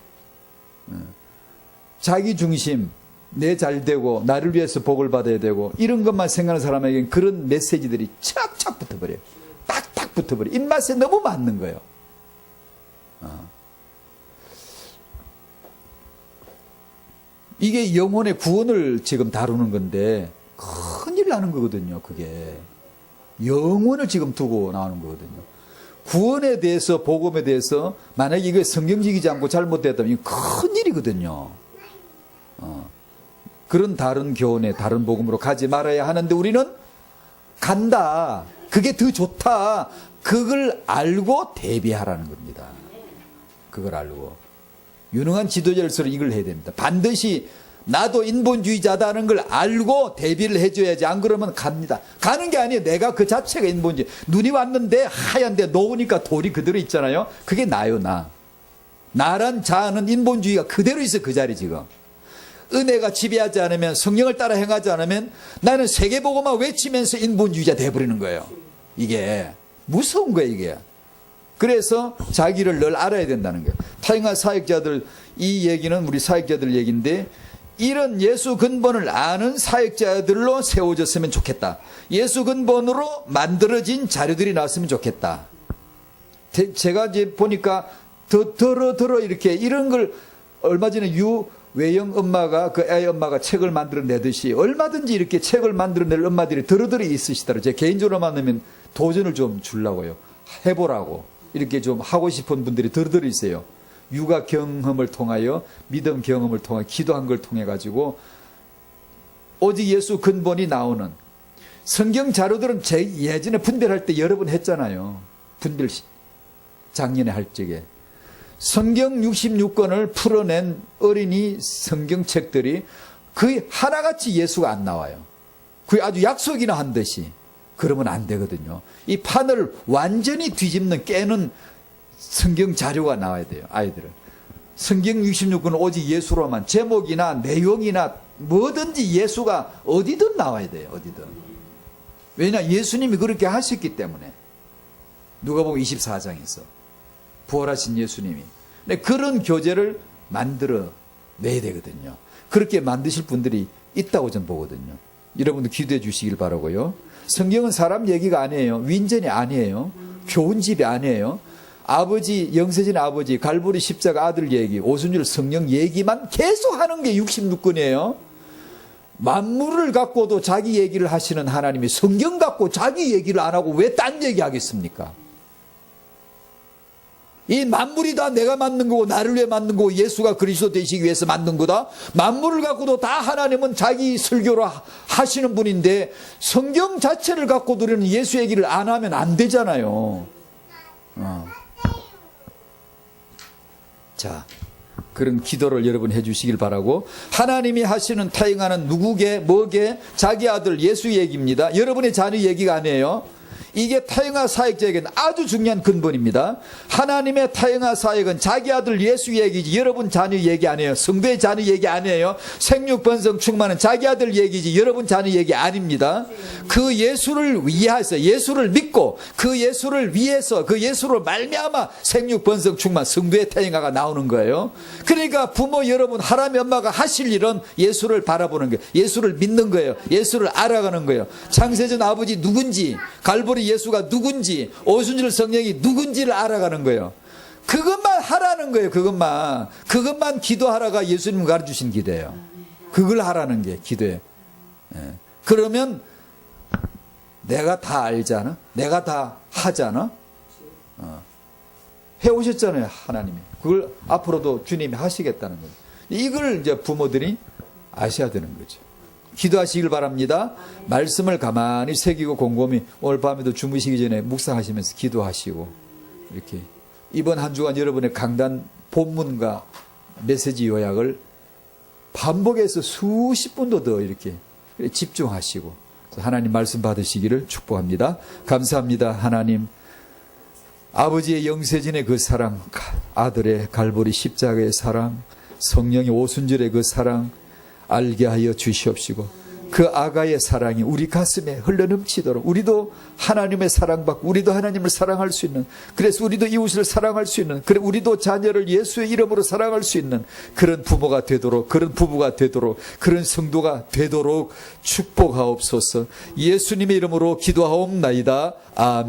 자기 중심, 내 잘되고 나를 위해서 복을 받아야 되고 이런 것만 생각하는 사람에게는 그런 메시지들이 착착 붙어버려요. 딱딱 붙어버려요. 입맛에 너무 맞는 거예요. 이게 영혼의 구원을 지금 다루는 건데 큰일 나는 거거든요. 그게 영혼을 지금 두고 나오는 거거든요. 구원에 대해서 복음에 대해서 만약에 이게 성경적이지 않고 잘못됐다면 이거 큰일이거든요. 그런 다른 교훈에 다른 복음으로 가지 말아야 하는데 우리는 간다. 그게 더 좋다. 그걸 알고 대비하라는 겁니다. 그걸 알고. 유능한 지도자일수록 이걸 해야 됩니다. 반드시 나도 인본주의자다는 걸 알고 대비를 해줘야지. 안 그러면 갑니다. 가는 게 아니에요. 내가 그 자체가 인본주의. 눈이 왔는데 하얀데 놓으니까 돌이 그대로 있잖아요. 그게 나요, 나. 나란 자는 인본주의가 그대로 있어, 그 자리 지금. 은혜가 지배하지 않으면, 성령을 따라 행하지 않으면 나는 세계복음만 외치면서 인본주의자 돼버리는 거예요. 이게 무서운 거예요, 이게. 그래서 자기를 늘 알아야 된다는 거예요. 타인과 사역자들, 이 얘기는 우리 사역자들 얘기인데, 이런 예수 근본을 아는 사역자들로 세워졌으면 좋겠다. 예수 근본으로 만들어진 자료들이 나왔으면 좋겠다. 제가 이제 보니까 더러 이렇게 이런 걸 얼마 전에 외영 엄마가 그 애 엄마가 책을 만들어내듯이 얼마든지 이렇게 책을 만들어낼 엄마들이 더러더러 있으시더라고요. 제 개인적으로 만나면 도전을 좀 주려고요. 해보라고. 이렇게 좀 하고 싶은 분들이 더러더러 있어요. 육아 경험을 통하여, 믿음 경험을 통하여, 기도한 걸 통해 가지고 오직 예수 근본이 나오는 성경 자료들은 제 예전에 분별할 때 여러 번 했잖아요. 분별 작년에 할 적에. 성경 66권을 풀어낸 어린이 성경책들이 거의 하나같이 예수가 안 나와요. 그게 아주 약속이나 한 듯이. 그러면 안 되거든요. 이 판을 완전히 뒤집는 깨는 성경 자료가 나와야 돼요. 아이들은. 성경 66권은 오직 예수로만, 제목이나 내용이나 뭐든지 예수가 어디든 나와야 돼요. 어디든. 왜냐, 예수님이 그렇게 하셨기 때문에. 누가복음 24장에서 부활하신 예수님이. 근데 그런 교재를 만들어 내야 되거든요. 그렇게 만드실 분들이 있다고 저는 보거든요. 여러분도 기도해 주시길 바라고요. 성경은 사람 얘기가 아니에요. 윈전이 아니에요. 교훈집이 아니에요. 아버지, 영세진 아버지, 갈보리 십자가 아들 얘기, 오순절 성령 얘기만 계속 하는 게 66권이에요. 만물을 갖고도 자기 얘기를 하시는 하나님이 성경 갖고 자기 얘기를 안 하고 왜 딴 얘기 하겠습니까? 이 만물이 다 내가 만든 거고 나를 위해 만든 거고 예수가 그리스도 되시기 위해서 만든 거다. 만물을 갖고도 다 하나님은 자기 설교로 하시는 분인데 성경 자체를 갖고 드리는 예수 얘기를 안 하면 안 되잖아요. 자, 그런 기도를 여러분 해주시길 바라고, 하나님이 하시는 타행하는 누구게 뭐게 자기 아들 예수 얘기입니다. 여러분의 자녀 얘기가 아니에요. 이게 타영아 사역자에게는 아주 중요한 근본입니다. 하나님의 타영아 사역은 자기 아들 예수 얘기지 여러분 자녀 얘기 아니에요. 성도의 자녀 얘기 아니에요. 생육 번성 충만은 자기 아들 얘기지 여러분 자녀 얘기 아닙니다. 그 예수를 위해서, 예수를 믿고 그 예수를 위해서, 그 예수로 말미암아 생육 번성 충만 성도의 타영아가 나오는 거예요. 그러니까 부모 여러분, 하나님 엄마가 하실 일은 예수를 바라보는 거예요. 예수를 믿는 거예요. 예수를 알아가는 거예요. 창세전 아버지 누군지, 갈보리 예수가 누군지, 오순절 성령이 누군지를 알아가는 거예요. 그것만 하라는 거예요. 그것만 기도하라가 예수님 가르쳐주신 기도예요. 그걸 하라는 게 기도예요. 그러면 내가 다 알잖아, 내가 다 하잖아. 해오셨잖아요, 하나님이. 그걸 앞으로도 주님이 하시겠다는 거예요. 이걸 이제 부모들이 아셔야 되는 거죠. 기도하시길 바랍니다. 말씀을 가만히 새기고 곰곰이 오늘 밤에도 주무시기 전에 묵상하시면서 기도하시고, 이렇게 이번 한 주간 여러분의 강단 본문과 메시지 요약을 반복해서 수십 분도 더 이렇게 집중하시고 하나님 말씀 받으시기를 축복합니다. 감사합니다. 하나님, 아버지의 영세진의 그 사랑, 아들의 갈보리 십자가의 사랑, 성령의 오순절의 그 사랑 알게 하여 주시옵시고, 그 아가의 사랑이 우리 가슴에 흘러넘치도록 우리도 하나님의 사랑받고 우리도 하나님을 사랑할 수 있는, 그래서 우리도 이웃을 사랑할 수 있는, 그래 우리도 자녀를 예수의 이름으로 사랑할 수 있는 그런 부모가 되도록, 그런 부부가 되도록, 그런 성도가 되도록 축복하옵소서. 예수님의 이름으로 기도하옵나이다. 아멘.